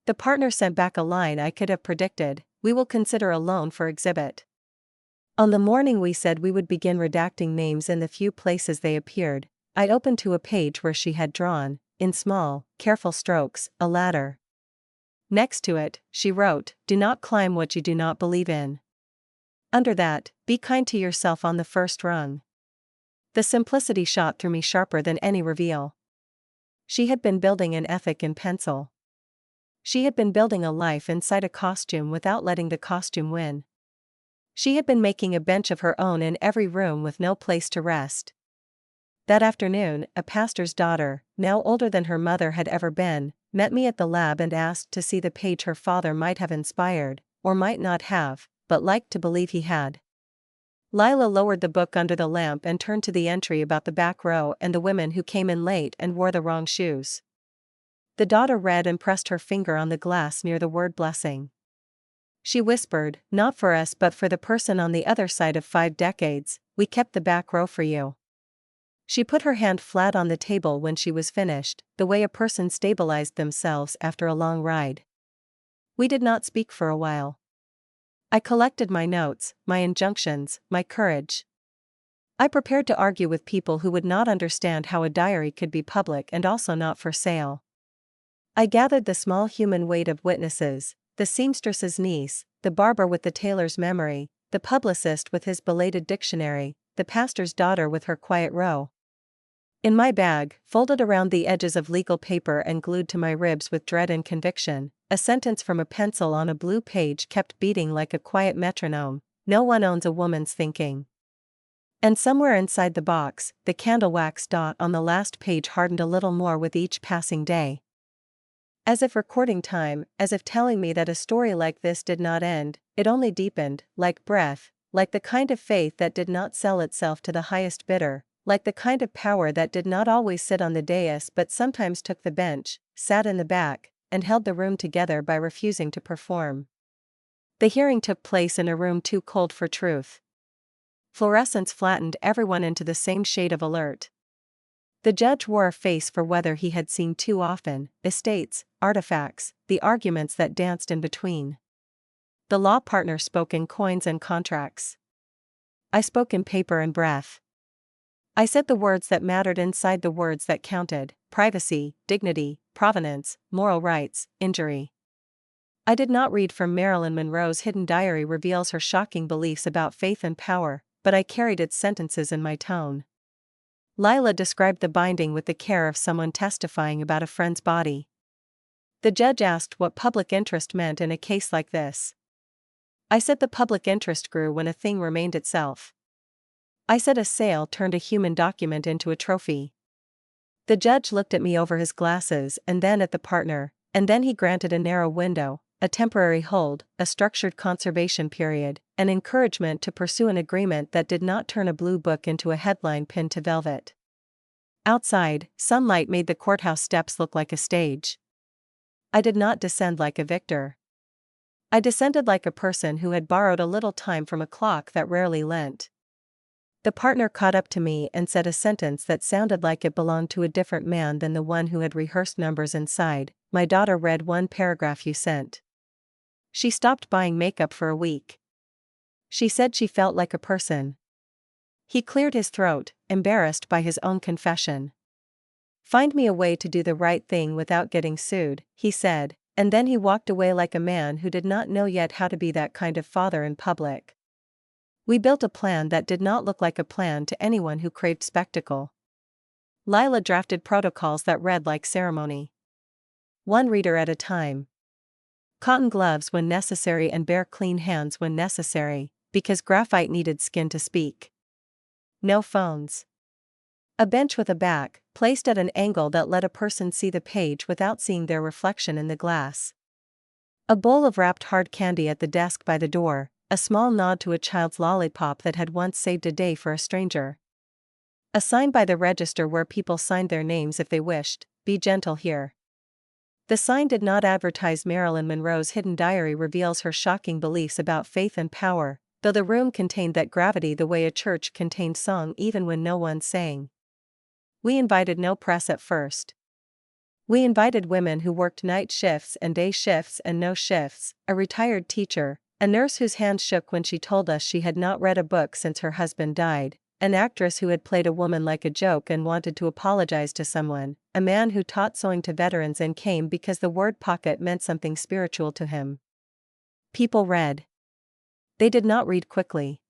The partner sent back a line I could have predicted, we will consider a loan for exhibit. On the morning we said we would begin redacting names in the few places they appeared, I opened to a page where she had drawn, in small, careful strokes, a ladder. Next to it, she wrote, do not climb what you do not believe in. Under that, be kind to yourself on the first rung. The simplicity shot through me sharper than any reveal. She had been building an ethic in pencil. She had been building a life inside a costume without letting the costume win. She had been making a bench of her own in every room with no place to rest. That afternoon, a pastor's daughter, now older than her mother had ever been, met me at the lab and asked to see the page her father might have inspired, or might not have, but liked to believe he had. Lila lowered the book under the lamp and turned to the entry about the back row and the women who came in late and wore the wrong shoes. The daughter read and pressed her finger on the glass near the word blessing. She whispered, not for us but for the person on the other side of 5 decades, we kept the back row for you. She put her hand flat on the table when she was finished, the way a person stabilized themselves after a long ride. We did not speak for a while. I collected my notes, my injunctions, my courage. I prepared to argue with people who would not understand how a diary could be public and also not for sale. I gathered the small human weight of witnesses, the seamstress's niece, the barber with the tailor's memory, the publicist with his belated dictionary, the pastor's daughter with her quiet row. In my bag, folded around the edges of legal paper and glued to my ribs with dread and conviction, a sentence from a pencil on a blue page kept beating like a quiet metronome, no one owns a woman's thinking. And somewhere inside the box, the candle wax dot on the last page hardened a little more with each passing day. As if recording time, as if telling me that a story like this did not end, it only deepened, like breath, like the kind of faith that did not sell itself to the highest bidder, like the kind of power that did not always sit on the dais but sometimes took the bench, sat in the back, and held the room together by refusing to perform. The hearing took place in a room too cold for truth. Fluorescence flattened everyone into the same shade of alert. The judge wore a face for whether he had seen too often, estates, artifacts, the arguments that danced in between. The law partner spoke in coins and contracts. I spoke in paper and breath. I said the words that mattered inside the words that counted: privacy, dignity, provenance, moral rights, injury. I did not read from Marilyn Monroe's hidden diary reveals her shocking beliefs about faith and power, but I carried its sentences in my tone. Lila described the binding with the care of someone testifying about a friend's body. The judge asked what public interest meant in a case like this. I said the public interest grew when a thing remained itself. I said a sale turned a human document into a trophy. The judge looked at me over his glasses and then at the partner, and then he granted a narrow window, a temporary hold, a structured conservation period, an encouragement to pursue an agreement that did not turn a blue book into a headline pinned to velvet. Outside, sunlight made the courthouse steps look like a stage. I did not descend like a victor. I descended like a person who had borrowed a little time from a clock that rarely lent. The partner caught up to me and said a sentence that sounded like it belonged to a different man than the one who had rehearsed numbers inside. My daughter read one paragraph you sent. She stopped buying makeup for a week. She said she felt like a person. He cleared his throat, embarrassed by his own confession. Find me a way to do the right thing without getting sued, he said, and then he walked away like a man who did not know yet how to be that kind of father in public. We built a plan that did not look like a plan to anyone who craved spectacle. Lila drafted protocols that read like ceremony. One reader at a time. Cotton gloves when necessary and bare clean hands when necessary, because graphite needed skin to speak. No phones. A bench with a back, placed at an angle that let a person see the page without seeing their reflection in the glass. A bowl of wrapped hard candy at the desk by the door, a small nod to a child's lollipop that had once saved a day for a stranger. A sign by the register where people signed their names if they wished, be gentle here. The sign did not advertise Marilyn Monroe's hidden diary reveals her shocking beliefs about faith and power, though the room contained that gravity the way a church contained song even when no one sang. We invited no press at first. We invited women who worked night shifts and day shifts and no shifts, a retired teacher, a nurse whose hand shook when she told us she had not read a book since her husband died, an actress who had played a woman like a joke and wanted to apologize to someone, a man who taught sewing to veterans and came because the word pocket meant something spiritual to him. People read. They did not read quickly.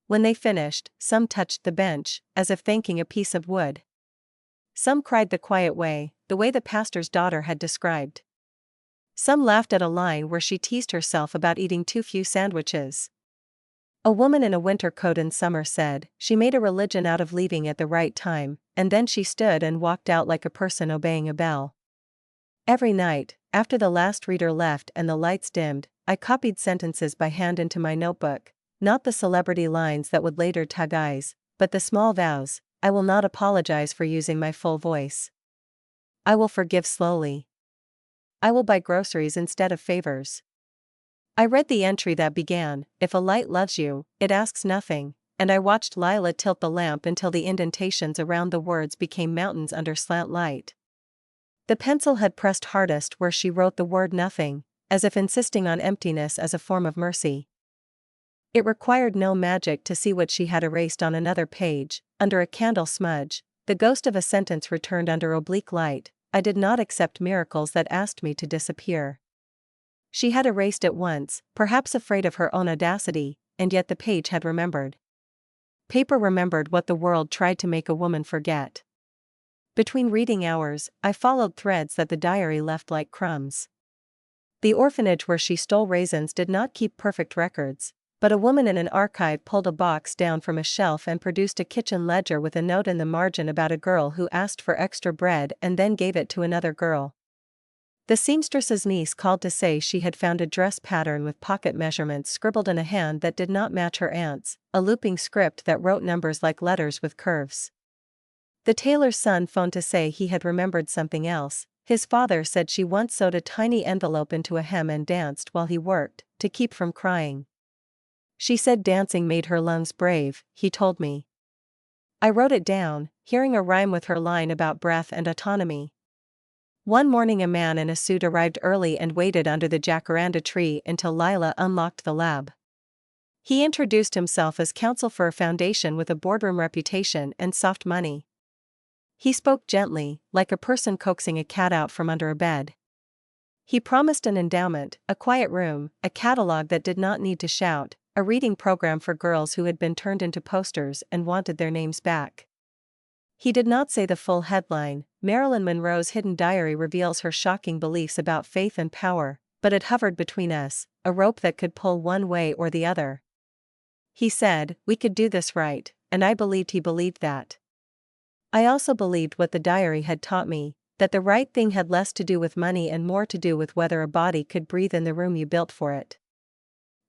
When they finished, some touched the bench, as if thanking a piece of wood. Some cried the quiet way, the way the pastor's daughter had described. Some laughed at a line where she teased herself about eating too few sandwiches. A woman in a winter coat in summer said she made a religion out of leaving at the right time, and then she stood and walked out like a person obeying a bell. Every night, after the last reader left and the lights dimmed, I copied sentences by hand into my notebook, not the celebrity lines that would later tug eyes, but the small vows. I will not apologize for using my full voice. I will forgive slowly. I will buy groceries instead of favors. I read the entry that began, if a light loves you, it asks nothing, and I watched Lila tilt the lamp until the indentations around the words became mountains under slant light. The pencil had pressed hardest where she wrote the word nothing, as if insisting on emptiness as a form of mercy. It required no magic to see what she had erased on another page, under a candle smudge, the ghost of a sentence returned under oblique light. I did not accept miracles that asked me to disappear. She had erased it once, perhaps afraid of her own audacity, and yet the page had remembered. Paper remembered what the world tried to make a woman forget. Between reading hours, I followed threads that the diary left like crumbs. The orphanage where she stole raisins did not keep perfect records, but a woman in an archive pulled a box down from a shelf and produced a kitchen ledger with a note in the margin about a girl who asked for extra bread and then gave it to another girl. The seamstress's niece called to say she had found a dress pattern with pocket measurements scribbled in a hand that did not match her aunt's, a looping script that wrote numbers like letters with curves. The tailor's son phoned to say he had remembered something else. His father said she once sewed a tiny envelope into a hem and danced while he worked, to keep from crying. She said dancing made her lungs brave, he told me. I wrote it down, hearing a rhyme with her line about breath and autonomy. One morning a man in a suit arrived early and waited under the jacaranda tree until Lila unlocked the lab. He introduced himself as counsel for a foundation with a boardroom reputation and soft money. He spoke gently, like a person coaxing a cat out from under a bed. He promised an endowment, a quiet room, a catalog that did not need to shout, a reading program for girls who had been turned into posters and wanted their names back. He did not say the full headline, Marilyn Monroe's hidden diary reveals her shocking beliefs about faith and power, but it hovered between us, a rope that could pull one way or the other. He said, we could do this right, and I believed he believed that. I also believed what the diary had taught me, that the right thing had less to do with money and more to do with whether a body could breathe in the room you built for it.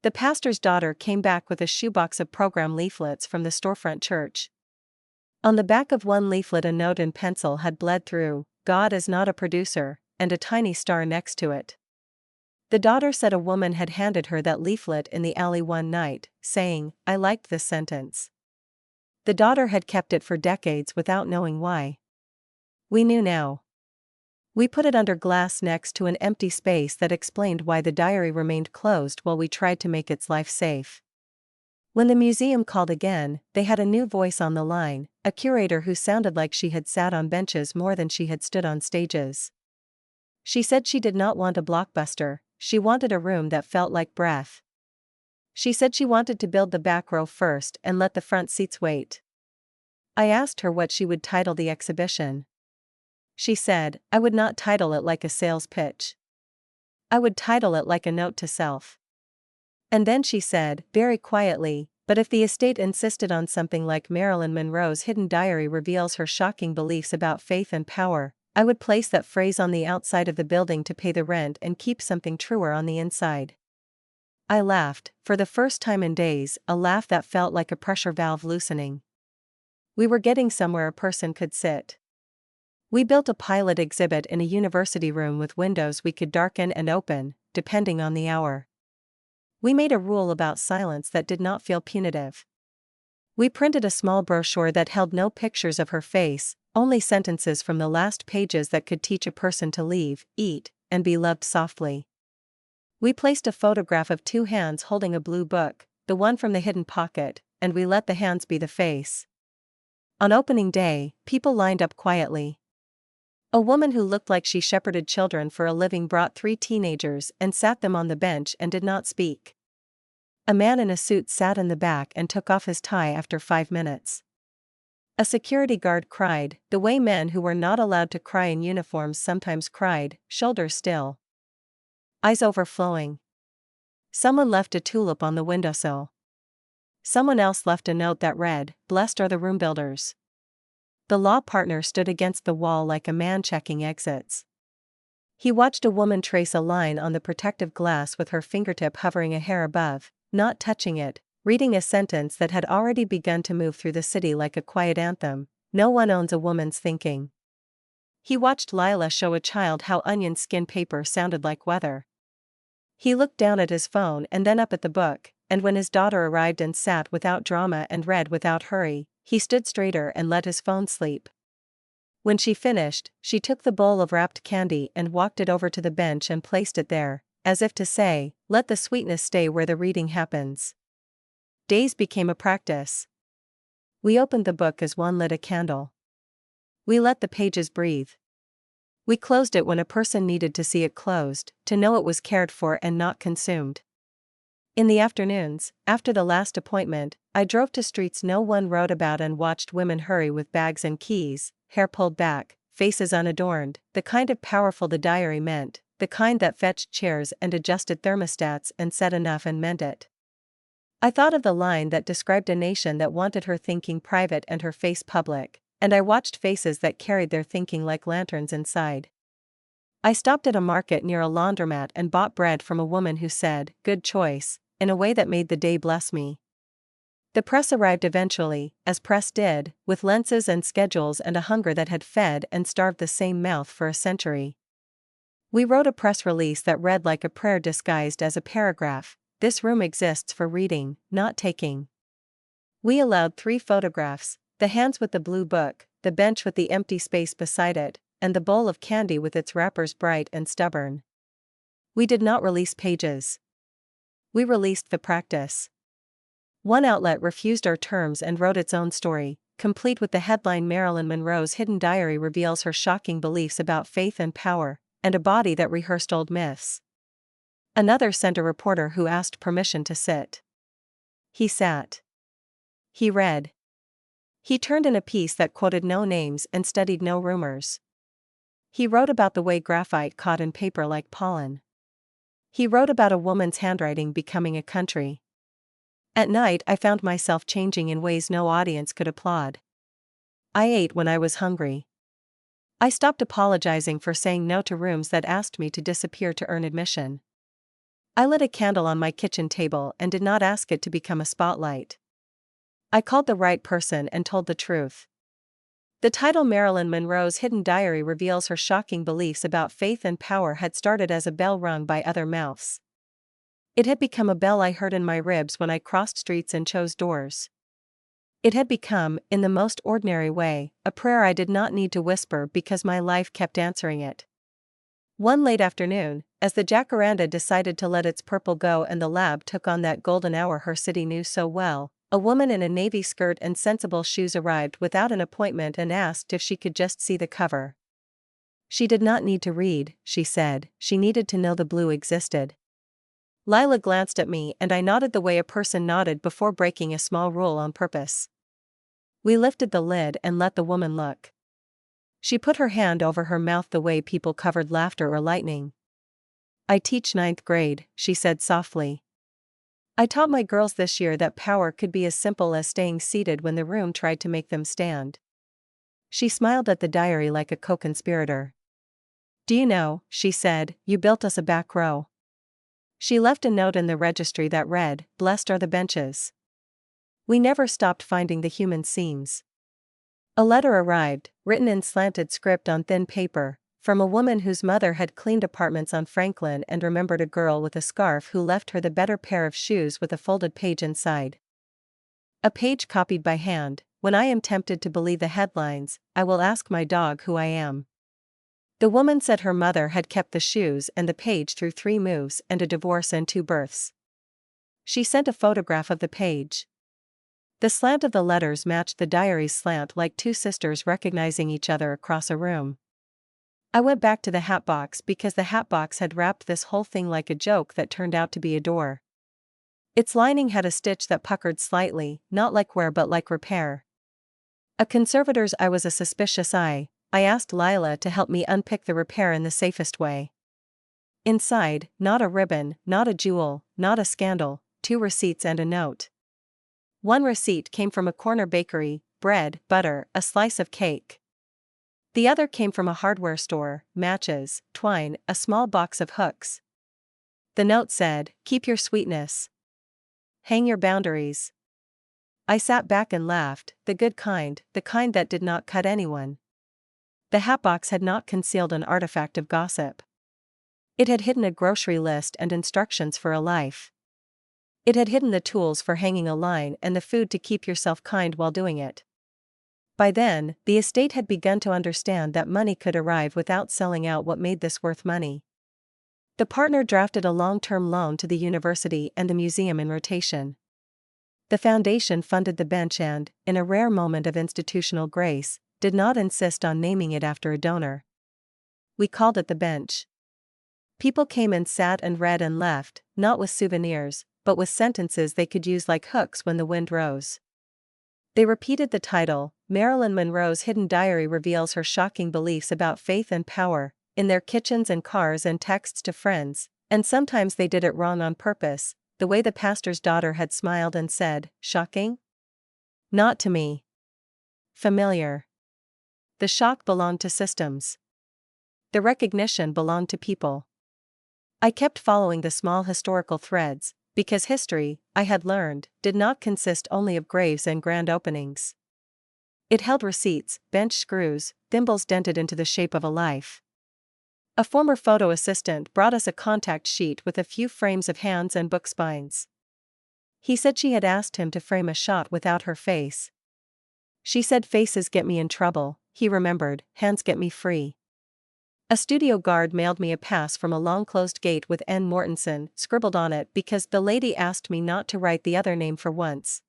The pastor's daughter came back with a shoebox of program leaflets from the storefront church. On the back of one leaflet a note in pencil had bled through, "God is not a producer," and a tiny star next to it. The daughter said a woman had handed her that leaflet in the alley one night, saying, "I liked this sentence." The daughter had kept it for decades without knowing why. We knew now. We put it under glass next to an empty space that explained why the diary remained closed while we tried to make its life safe. When the museum called again, they had a new voice on the line, a curator who sounded like she had sat on benches more than she had stood on stages. She said she did not want a blockbuster, she wanted a room that felt like breath. She said she wanted to build the back row first and let the front seats wait. I asked her what she would title the exhibition. She said, "I would not title it like a sales pitch. I would title it like a note to self." And then she said, very quietly, "But if the estate insisted on something like Marilyn Monroe's hidden diary reveals her shocking beliefs about faith and power, I would place that phrase on the outside of the building to pay the rent and keep something truer on the inside." I laughed, for the first time in days, a laugh that felt like a pressure valve loosening. We were getting somewhere a person could sit. We built a pilot exhibit in a university room with windows we could darken and open, depending on the hour. We made a rule about silence that did not feel punitive. We printed a small brochure that held no pictures of her face, only sentences from the last pages that could teach a person to leave, eat, and be loved softly. We placed a photograph of two hands holding a blue book, the one from the hidden pocket, and we let the hands be the face. On opening day, people lined up quietly. A woman who looked like she shepherded children for a living brought 3 teenagers and sat them on the bench and did not speak. A man in a suit sat in the back and took off his tie after 5 minutes. A security guard cried, the way men who were not allowed to cry in uniforms sometimes cried, shoulders still, eyes overflowing. Someone left a tulip on the windowsill. Someone else left a note that read, "Blessed are the room builders." The law partner stood against the wall like a man checking exits. He watched a woman trace a line on the protective glass with her fingertip hovering a hair above, not touching it, reading a sentence that had already begun to move through the city like a quiet anthem, "No one owns a woman's thinking." He watched Lila show a child how onion skin paper sounded like weather. He looked down at his phone and then up at the book, and when his daughter arrived and sat without drama and read without hurry, he stood straighter and let his phone sleep. When she finished, she took the bowl of wrapped candy and walked it over to the bench and placed it there, as if to say, "Let the sweetness stay where the reading happens." Days became a practice. We opened the book as one lit a candle. We let the pages breathe. We closed it when a person needed to see it closed, to know it was cared for and not consumed. In the afternoons, after the last appointment, I drove to streets no one wrote about and watched women hurry with bags and keys, hair pulled back, faces unadorned, the kind of powerful the diary meant, the kind that fetched chairs and adjusted thermostats and said enough and meant it. I thought of the line that described a nation that wanted her thinking private and her face public, and I watched faces that carried their thinking like lanterns inside. I stopped at a market near a laundromat and bought bread from a woman who said, "Good choice," in a way that made the day bless me. The press arrived eventually, as press did, with lenses and schedules and a hunger that had fed and starved the same mouth for a century. We wrote a press release that read like a prayer disguised as a paragraph, "This room exists for reading, not taking." We allowed 3 photographs, the hands with the blue book, the bench with the empty space beside it, and the bowl of candy with its wrappers bright and stubborn. We did not release pages. We released the practice. One outlet refused our terms and wrote its own story, complete with the headline "Marilyn Monroe's hidden diary reveals her shocking beliefs about faith and power," and a body that rehearsed old myths. Another sent a reporter who asked permission to sit. He sat. He read. He turned in a piece that quoted no names and studied no rumors. He wrote about the way graphite caught in paper like pollen. He wrote about a woman's handwriting becoming a country. At night I found myself changing in ways no audience could applaud. I ate when I was hungry. I stopped apologizing for saying no to rooms that asked me to disappear to earn admission. I lit a candle on my kitchen table and did not ask it to become a spotlight. I called the right person and told the truth. The title Marilyn Monroe's hidden diary reveals her shocking beliefs about faith and power had started as a bell rung by other mouths. It had become a bell I heard in my ribs when I crossed streets and chose doors. It had become, in the most ordinary way, a prayer I did not need to whisper because my life kept answering it. One late afternoon, as the jacaranda decided to let its purple go and the lab took on that golden hour her city knew so well, a woman in a navy skirt and sensible shoes arrived without an appointment and asked if she could just see the cover. She did not need to read, she said, she needed to know the blue existed. Lila glanced at me and I nodded the way a person nodded before breaking a small rule on purpose. We lifted the lid and let the woman look. She put her hand over her mouth the way people covered laughter or lightning. "I teach ninth grade," she said softly. "I taught my girls this year that power could be as simple as staying seated when the room tried to make them stand." She smiled at the diary like a co-conspirator. "Do you know," she said, "you built us a back row." She left a note in the registry that read, "Blessed are the benches." We never stopped finding the human seams. A letter arrived, written in slanted script on thin paper, from a woman whose mother had cleaned apartments on Franklin and remembered a girl with a scarf who left her the better pair of shoes with a folded page inside. A page copied by hand. "When I am tempted to believe the headlines, I will ask my dog who I am." The woman said her mother had kept the shoes and the page through 3 moves and a divorce and 2 births. She sent a photograph of the page. The slant of the letters matched the diary's slant like 2 sisters recognizing each other across a room. I went back to the hatbox because the hatbox had wrapped this whole thing like a joke that turned out to be a door. Its lining had a stitch that puckered slightly, not like wear but like repair. A conservator's eye was a suspicious eye. I asked Lila to help me unpick the repair in the safest way. Inside, not a ribbon, not a jewel, not a scandal, 2 receipts and a note. One receipt came from a corner bakery, bread, butter, a slice of cake. The other came from a hardware store, matches, twine, a small box of hooks. The note said, "Keep your sweetness. Hang your boundaries." I sat back and laughed, the kind that did not cut anyone. The hatbox had not concealed an artifact of gossip. It had hidden a grocery list and instructions for a life. It had hidden the tools for hanging a line and the food to keep yourself kind while doing it. By then, the estate had begun to understand that money could arrive without selling out what made this worth money. The partner drafted a long-term loan to the university and the museum in rotation. The foundation funded the bench and, in a rare moment of institutional grace, did not insist on naming it after a donor. We called it the bench. People came and sat and read and left, not with souvenirs, but with sentences they could use like hooks when the wind rose. They repeated the title, Marilyn Monroe's hidden diary reveals her shocking beliefs about faith and power, in their kitchens and cars and texts to friends, and sometimes they did it wrong on purpose, the way the pastor's daughter had smiled and said, "Shocking? Not to me. Familiar." The shock belonged to systems. The recognition belonged to people. I kept following the small historical threads, because history, I had learned, did not consist only of graves and grand openings. It held receipts, bench screws, thimbles dented into the shape of a life. A former photo assistant brought us a contact sheet with a few frames of hands and book spines. He said she had asked him to frame a shot without her face. She said faces get me in trouble, he remembered, hands get me free. A studio guard mailed me a pass from a long-closed gate with N. Mortensen scribbled on it because the lady asked me not to write the other name for once.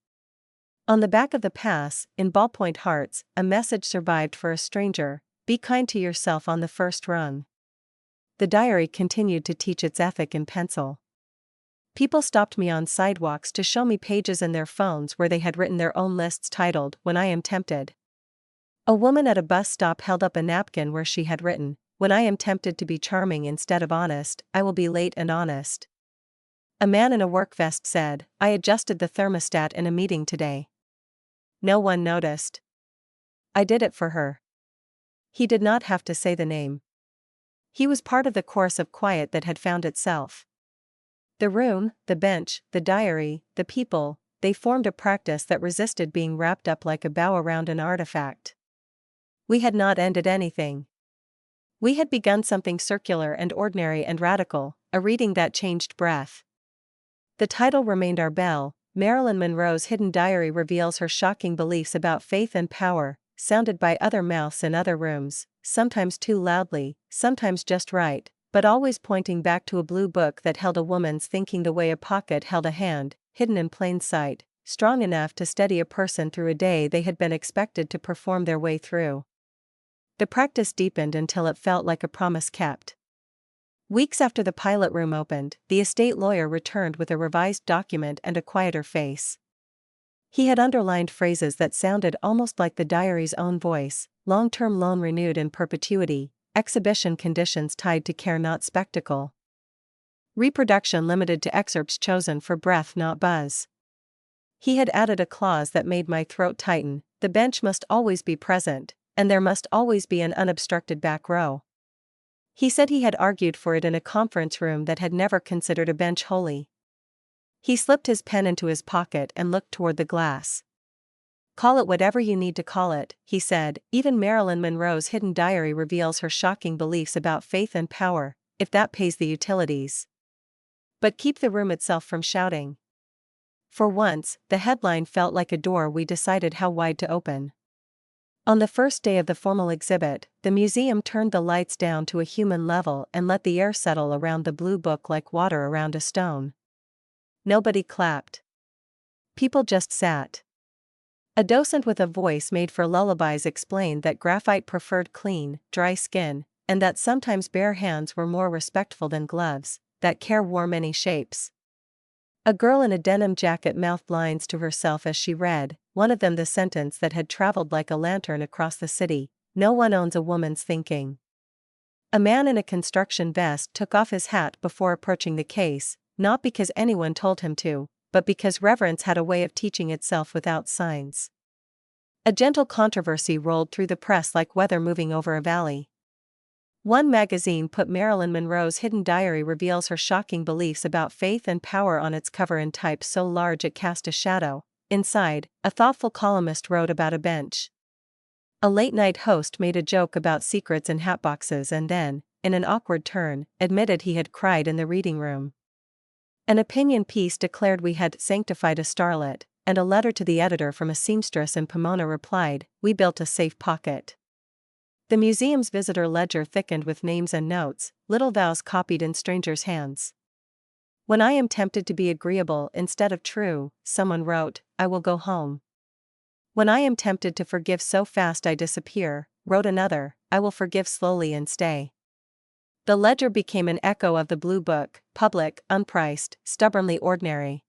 On the back of the pass, in ballpoint hearts, a message survived for a stranger, "Be kind to yourself on the first rung." The diary continued to teach its ethic in pencil. People stopped me on sidewalks to show me pages in their phones where they had written their own lists titled, "When I am tempted." A woman at a bus stop held up a napkin where she had written, "When I am tempted to be charming instead of honest, I will be late and honest." A man in a work vest said, "I adjusted the thermostat in a meeting today. No one noticed. I did it for her." He did not have to say the name. He was part of the chorus of quiet that had found itself. The room, the bench, the diary, the people, they formed a practice that resisted being wrapped up like a bow around an artifact. We had not ended anything. We had begun something circular and ordinary and radical, a reading that changed breath. The title remained our bell. Marilyn Monroe's hidden diary reveals her shocking beliefs about faith and power, sounded by other mouths in other rooms, sometimes too loudly, sometimes just right, but always pointing back to a blue book that held a woman's thinking the way a pocket held a hand, hidden in plain sight, strong enough to steady a person through a day they had been expected to perform their way through. The practice deepened until it felt like a promise kept. Weeks after the pilot room opened, the estate lawyer returned with a revised document and a quieter face. He had underlined phrases that sounded almost like the diary's own voice: long-term loan renewed in perpetuity, exhibition conditions tied to care not spectacle, reproduction limited to excerpts chosen for breath not buzz. He had added a clause that made my throat tighten: the bench must always be present, and there must always be an unobstructed back row. He said he had argued for it in a conference room that had never considered a bench holy. He slipped his pen into his pocket and looked toward the glass. "Call it whatever you need to call it," he said. "Even Marilyn Monroe's hidden diary reveals her shocking beliefs about faith and power, if that pays the utilities. But keep the room itself from shouting." For once, the headline felt like a door we decided how wide to open. On the first day of the formal exhibit, the museum turned the lights down to a human level and let the air settle around the blue book like water around a stone. Nobody clapped. People just sat. A docent with a voice made for lullabies explained that graphite preferred clean, dry skin, and that sometimes bare hands were more respectful than gloves, that care wore many shapes. A girl in a denim jacket mouthed lines to herself as she read, one of them the sentence that had traveled like a lantern across the city: "No one owns a woman's thinking." A man in a construction vest took off his hat before approaching the case, not because anyone told him to, but because reverence had a way of teaching itself without signs. A gentle controversy rolled through the press like weather moving over a valley. One magazine put Marilyn Monroe's hidden diary reveals her shocking beliefs about faith and power on its cover in type so large it cast a shadow. Inside, a thoughtful columnist wrote about a bench. A late-night host made a joke about secrets in hatboxes and then, in an awkward turn, admitted he had cried in the reading room. An opinion piece declared we had sanctified a starlet, and a letter to the editor from a seamstress in Pomona replied, "We built a safe pocket." The museum's visitor ledger thickened with names and notes, little vows copied in strangers' hands. "When I am tempted to be agreeable instead of true," someone wrote, "I will go home. When I am tempted to forgive so fast I disappear," wrote another, "I will forgive slowly and stay." The ledger became an echo of the blue book: public, unpriced, stubbornly ordinary.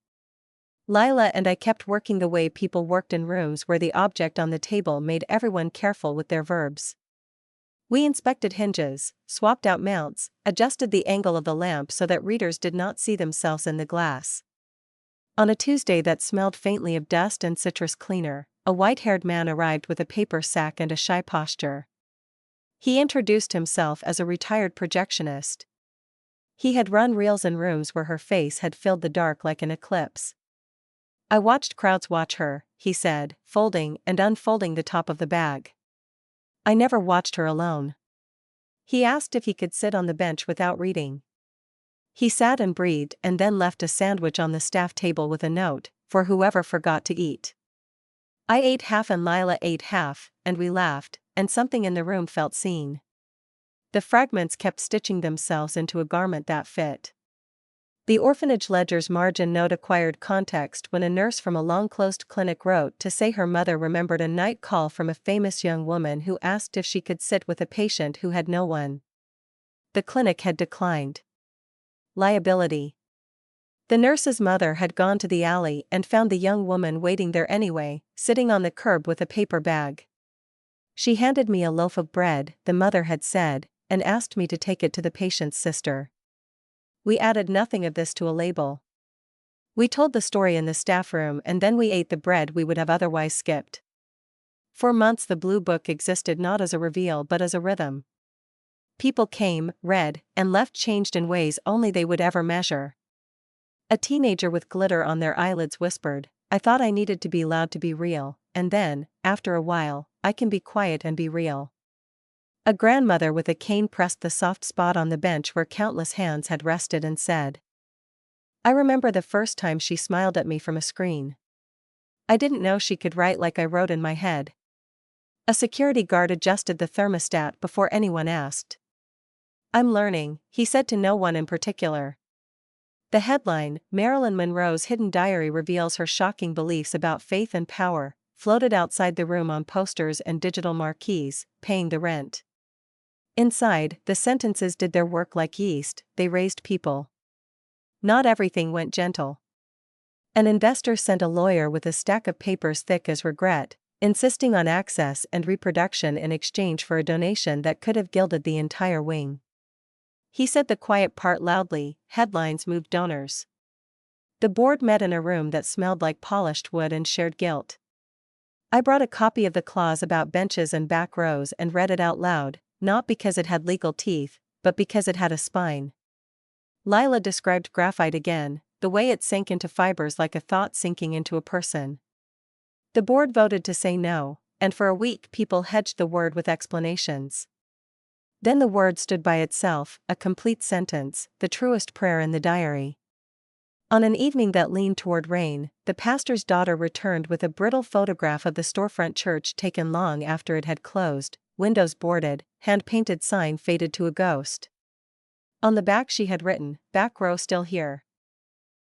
Lila and I kept working the way people worked in rooms where the object on the table made everyone careful with their verbs. We inspected hinges, swapped out mounts, adjusted the angle of the lamp so that readers did not see themselves in the glass. On a Tuesday that smelled faintly of dust and citrus cleaner, a white-haired man arrived with a paper sack and a shy posture. He introduced himself as a retired projectionist. He had run reels in rooms where her face had filled the dark like an eclipse. "I watched crowds watch her," he said, folding and unfolding the top of the bag. "I never watched her alone." He asked if he could sit on the bench without reading. He sat and breathed and then left a sandwich on the staff table with a note, "For whoever forgot to eat." I ate half and Lila ate half, and we laughed, and something in the room felt seen. The fragments kept stitching themselves into a garment that fit. The orphanage ledger's margin note acquired context when a nurse from a long-closed clinic wrote to say her mother remembered a night call from a famous young woman who asked if she could sit with a patient who had no one. The clinic had declined. Liability. The nurse's mother had gone to the alley and found the young woman waiting there anyway, sitting on the curb with a paper bag. "She handed me a loaf of bread," the mother had said, "and asked me to take it to the patient's sister." We added nothing of this to a label. We told the story in the staff room and then we ate the bread we would have otherwise skipped. For months the blue book existed not as a reveal but as a rhythm. People came, read, and left changed in ways only they would ever measure. A teenager with glitter on their eyelids whispered, "I thought I needed to be loud to be real," and then, after a while, I can be quiet and be real. A grandmother with a cane pressed the soft spot on the bench where countless hands had rested and said, I remember the first time she smiled at me from a screen. I didn't know she could write like I wrote in my head. A security guard adjusted the thermostat before anyone asked. I'm learning, he said to no one in particular. The headline, Marilyn Monroe's hidden diary reveals her shocking beliefs about faith and power, floated outside the room on posters and digital marquees, paying the rent. Inside, the sentences did their work like yeast, they raised people. Not everything went gentle. An investor sent a lawyer with a stack of papers thick as regret, insisting on access and reproduction in exchange for a donation that could have gilded the entire wing. He said the quiet part loudly, headlines moved donors. The board met in a room that smelled like polished wood and shared guilt. I brought a copy of the clause about benches and back rows and read it out loud, not because it had legal teeth, but because it had a spine. Lila described graphite again, the way it sank into fibers like a thought sinking into a person. The board voted to say no, and for a week people hedged the word with explanations. Then the word stood by itself, a complete sentence, the truest prayer in the diary. On an evening that leaned toward rain, the pastor's daughter returned with a brittle photograph of the storefront church taken long after it had closed, windows boarded, hand-painted sign faded to a ghost. On the back she had written, back row still here.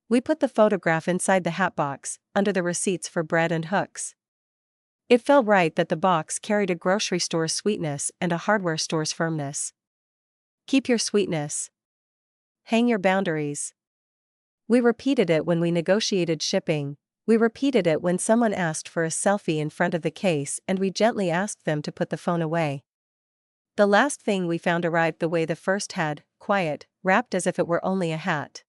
We put the photograph inside the hat box, under the receipts for bread and hooks. It felt right that the box carried a grocery store's sweetness and a hardware store's firmness. Keep your sweetness. Hang your boundaries. We repeated it when we negotiated shipping, we repeated it when someone asked for a selfie in front of the case, and we gently asked them to put the phone away. The last thing we found arrived the way the first had, quiet, wrapped as if it were only a hat.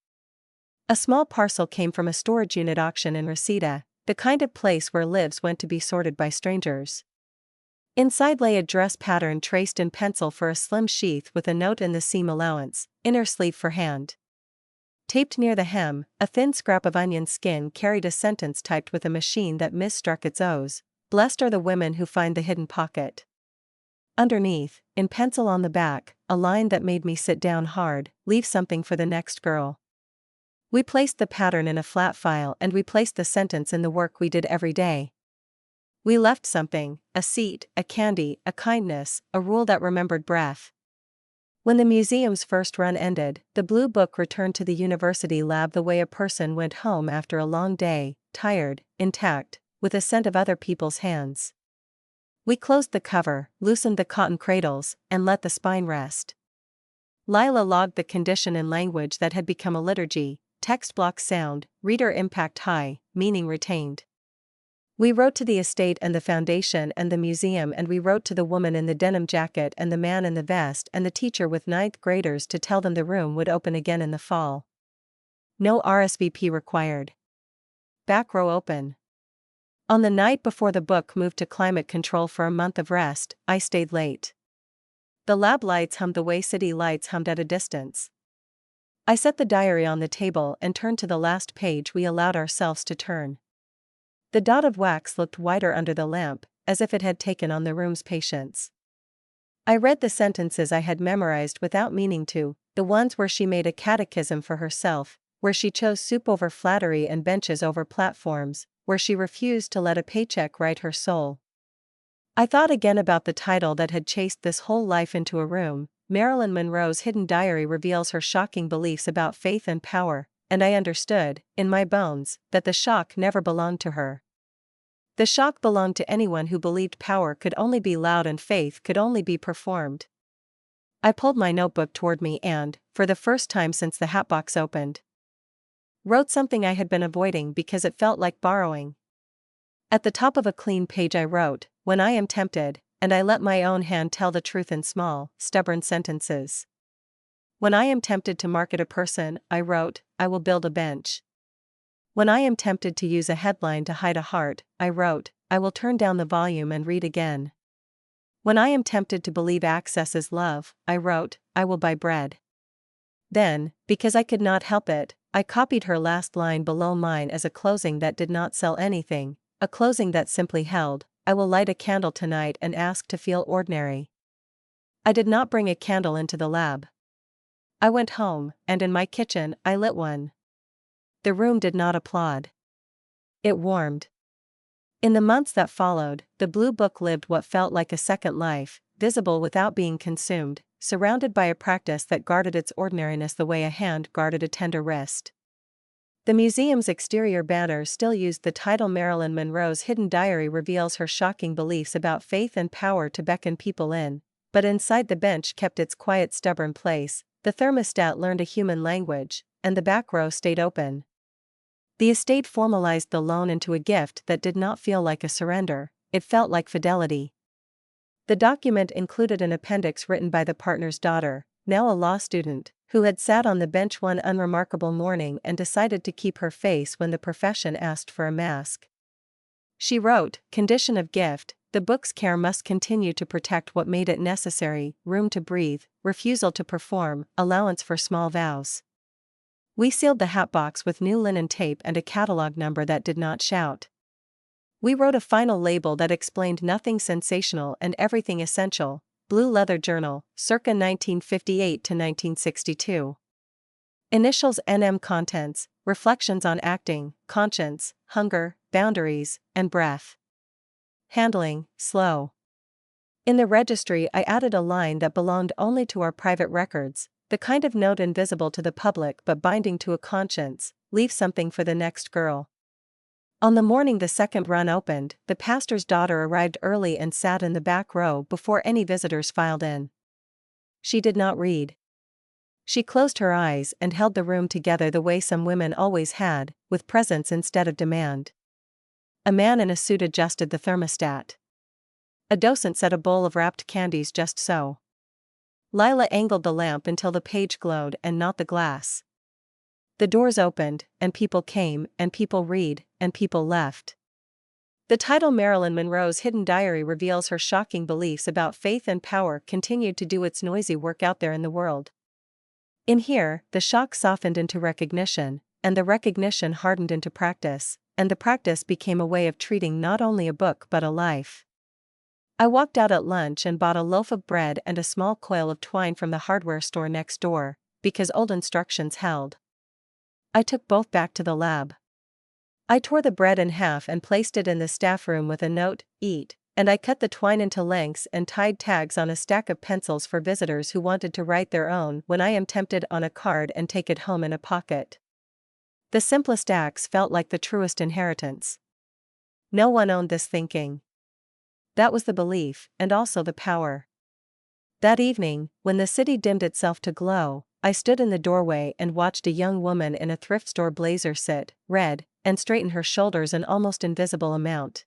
A small parcel came from a storage unit auction in Reseda, the kind of place where lives went to be sorted by strangers. Inside lay a dress pattern traced in pencil for a slim sheath with a note in the seam allowance, inner sleeve for hand. Taped near the hem, a thin scrap of onion skin carried a sentence typed with a machine that misstruck its O's, blessed are the women who find the hidden pocket. Underneath, in pencil on the back, a line that made me sit down hard, leave something for the next girl. We placed the pattern in a flat file and we placed the sentence in the work we did every day. We left something, a seat, a candy, a kindness, a rule that remembered breath. When the museum's first run ended, the blue book returned to the university lab the way a person went home after a long day, tired, intact, with a scent of other people's hands. We closed the cover, loosened the cotton cradles, and let the spine rest. Lila logged the condition in language that had become a liturgy. Text block sound, reader impact high, meaning retained. We wrote to the estate and the foundation and the museum, and we wrote to the woman in the denim jacket and the man in the vest and the teacher with ninth graders to tell them the room would open again in the fall. No RSVP required. Back row open. On the night before the book moved to climate control for a month of rest, I stayed late. The lab lights hummed the way city lights hummed at a distance. I set the diary on the table and turned to the last page we allowed ourselves to turn. The dot of wax looked whiter under the lamp, as if it had taken on the room's patience. I read the sentences I had memorized without meaning to, the ones where she made a catechism for herself, where she chose soup over flattery and benches over platforms, where she refused to let a paycheck write her soul. I thought again about the title that had chased this whole life into a room. Marilyn Monroe's hidden diary reveals her shocking beliefs about faith and power, and I understood, in my bones, that the shock never belonged to her. The shock belonged to anyone who believed power could only be loud and faith could only be performed. I pulled my notebook toward me and, for the first time since the hatbox opened, wrote something I had been avoiding because it felt like borrowing. At the top of a clean page I wrote, when I am tempted, and I let my own hand tell the truth in small, stubborn sentences. When I am tempted to market a person, I wrote, I will build a bench. When I am tempted to use a headline to hide a heart, I wrote, I will turn down the volume and read again. When I am tempted to believe access is love, I wrote, I will buy bread. Then, because I could not help it, I copied her last line below mine as a closing that did not sell anything, a closing that simply held, I will light a candle tonight and ask to feel ordinary. I did not bring a candle into the lab. I went home, and in my kitchen, I lit one. The room did not applaud. It warmed. In the months that followed, the blue book lived what felt like a second life, visible without being consumed, surrounded by a practice that guarded its ordinariness the way a hand guarded a tender wrist. The museum's exterior banners still used the title Marilyn Monroe's hidden diary reveals her shocking beliefs about faith and power to beckon people in, but inside the bench kept its quiet stubborn place, the thermostat learned a human language, and the back row stayed open. The estate formalized the loan into a gift that did not feel like a surrender, it felt like fidelity. The document included an appendix written by the partner's daughter, now a law student, who had sat on the bench one unremarkable morning and decided to keep her face when the profession asked for a mask. She wrote, "Condition of gift, the book's care must continue to protect what made it necessary, room to breathe, refusal to perform, allowance for small vows." We sealed the hatbox with new linen tape and a catalog number that did not shout. We wrote a final label that explained nothing sensational and everything essential, Blue Leather Journal, circa 1958 to 1962. Initials NM contents, reflections on acting, conscience, hunger, boundaries, and breath. Handling, slow. In the registry I added a line that belonged only to our private records, the kind of note invisible to the public but binding to a conscience, leave something for the next girl. On the morning the second run opened, the pastor's daughter arrived early and sat in the back row before any visitors filed in. She did not read. She closed her eyes and held the room together the way some women always had, with presence instead of demand. A man in a suit adjusted the thermostat. A docent set a bowl of wrapped candies just so. Lila angled the lamp until the page glowed and not the glass. The doors opened, and people came, and people read, and people left. The title Marilyn Monroe's hidden diary reveals her shocking beliefs about faith and power continued to do its noisy work out there in the world. In here, the shock softened into recognition, and the recognition hardened into practice, and the practice became a way of treating not only a book but a life. I walked out at lunch and bought a loaf of bread and a small coil of twine from the hardware store next door, because old instructions held. I took both back to the lab. I tore the bread in half and placed it in the staff room with a note, "Eat," and I cut the twine into lengths and tied tags on a stack of pencils for visitors who wanted to write their own when I am tempted on a card and take it home in a pocket. The simplest acts felt like the truest inheritance. No one owned this thinking. That was the belief, and also the power. That evening, when the city dimmed itself to glow, I stood in the doorway and watched a young woman in a thrift store blazer sit, red, and straighten her shoulders an almost invisible amount.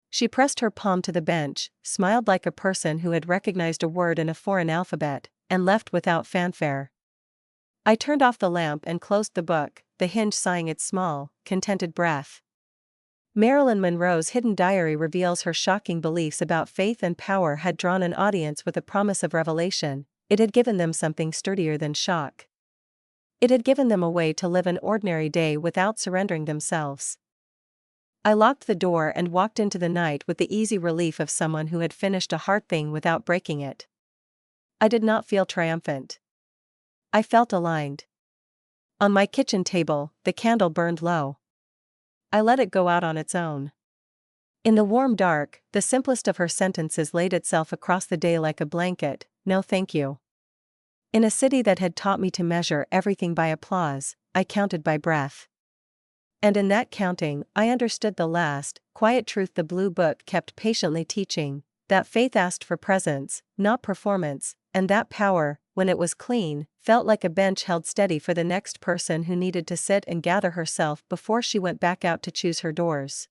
She pressed her palm to the bench, smiled like a person who had recognized a word in a foreign alphabet, and left without fanfare. I turned off the lamp and closed the book, the hinge sighing its small, contented breath. Marilyn Monroe's hidden diary reveals her shocking beliefs about faith and power had drawn an audience with a promise of revelation. It had given them something sturdier than shock. It had given them a way to live an ordinary day without surrendering themselves. I locked the door and walked into the night with the easy relief of someone who had finished a hard thing without breaking it. I did not feel triumphant. I felt aligned. On my kitchen table, the candle burned low. I let it go out on its own. In the warm dark, the simplest of her sentences laid itself across the day like a blanket, "No thank you." In a city that had taught me to measure everything by applause, I counted by breath. And in that counting, I understood the last, quiet truth the blue book kept patiently teaching, that faith asked for presence, not performance, and that power, when it was clean, felt like a bench held steady for the next person who needed to sit and gather herself before she went back out to choose her doors.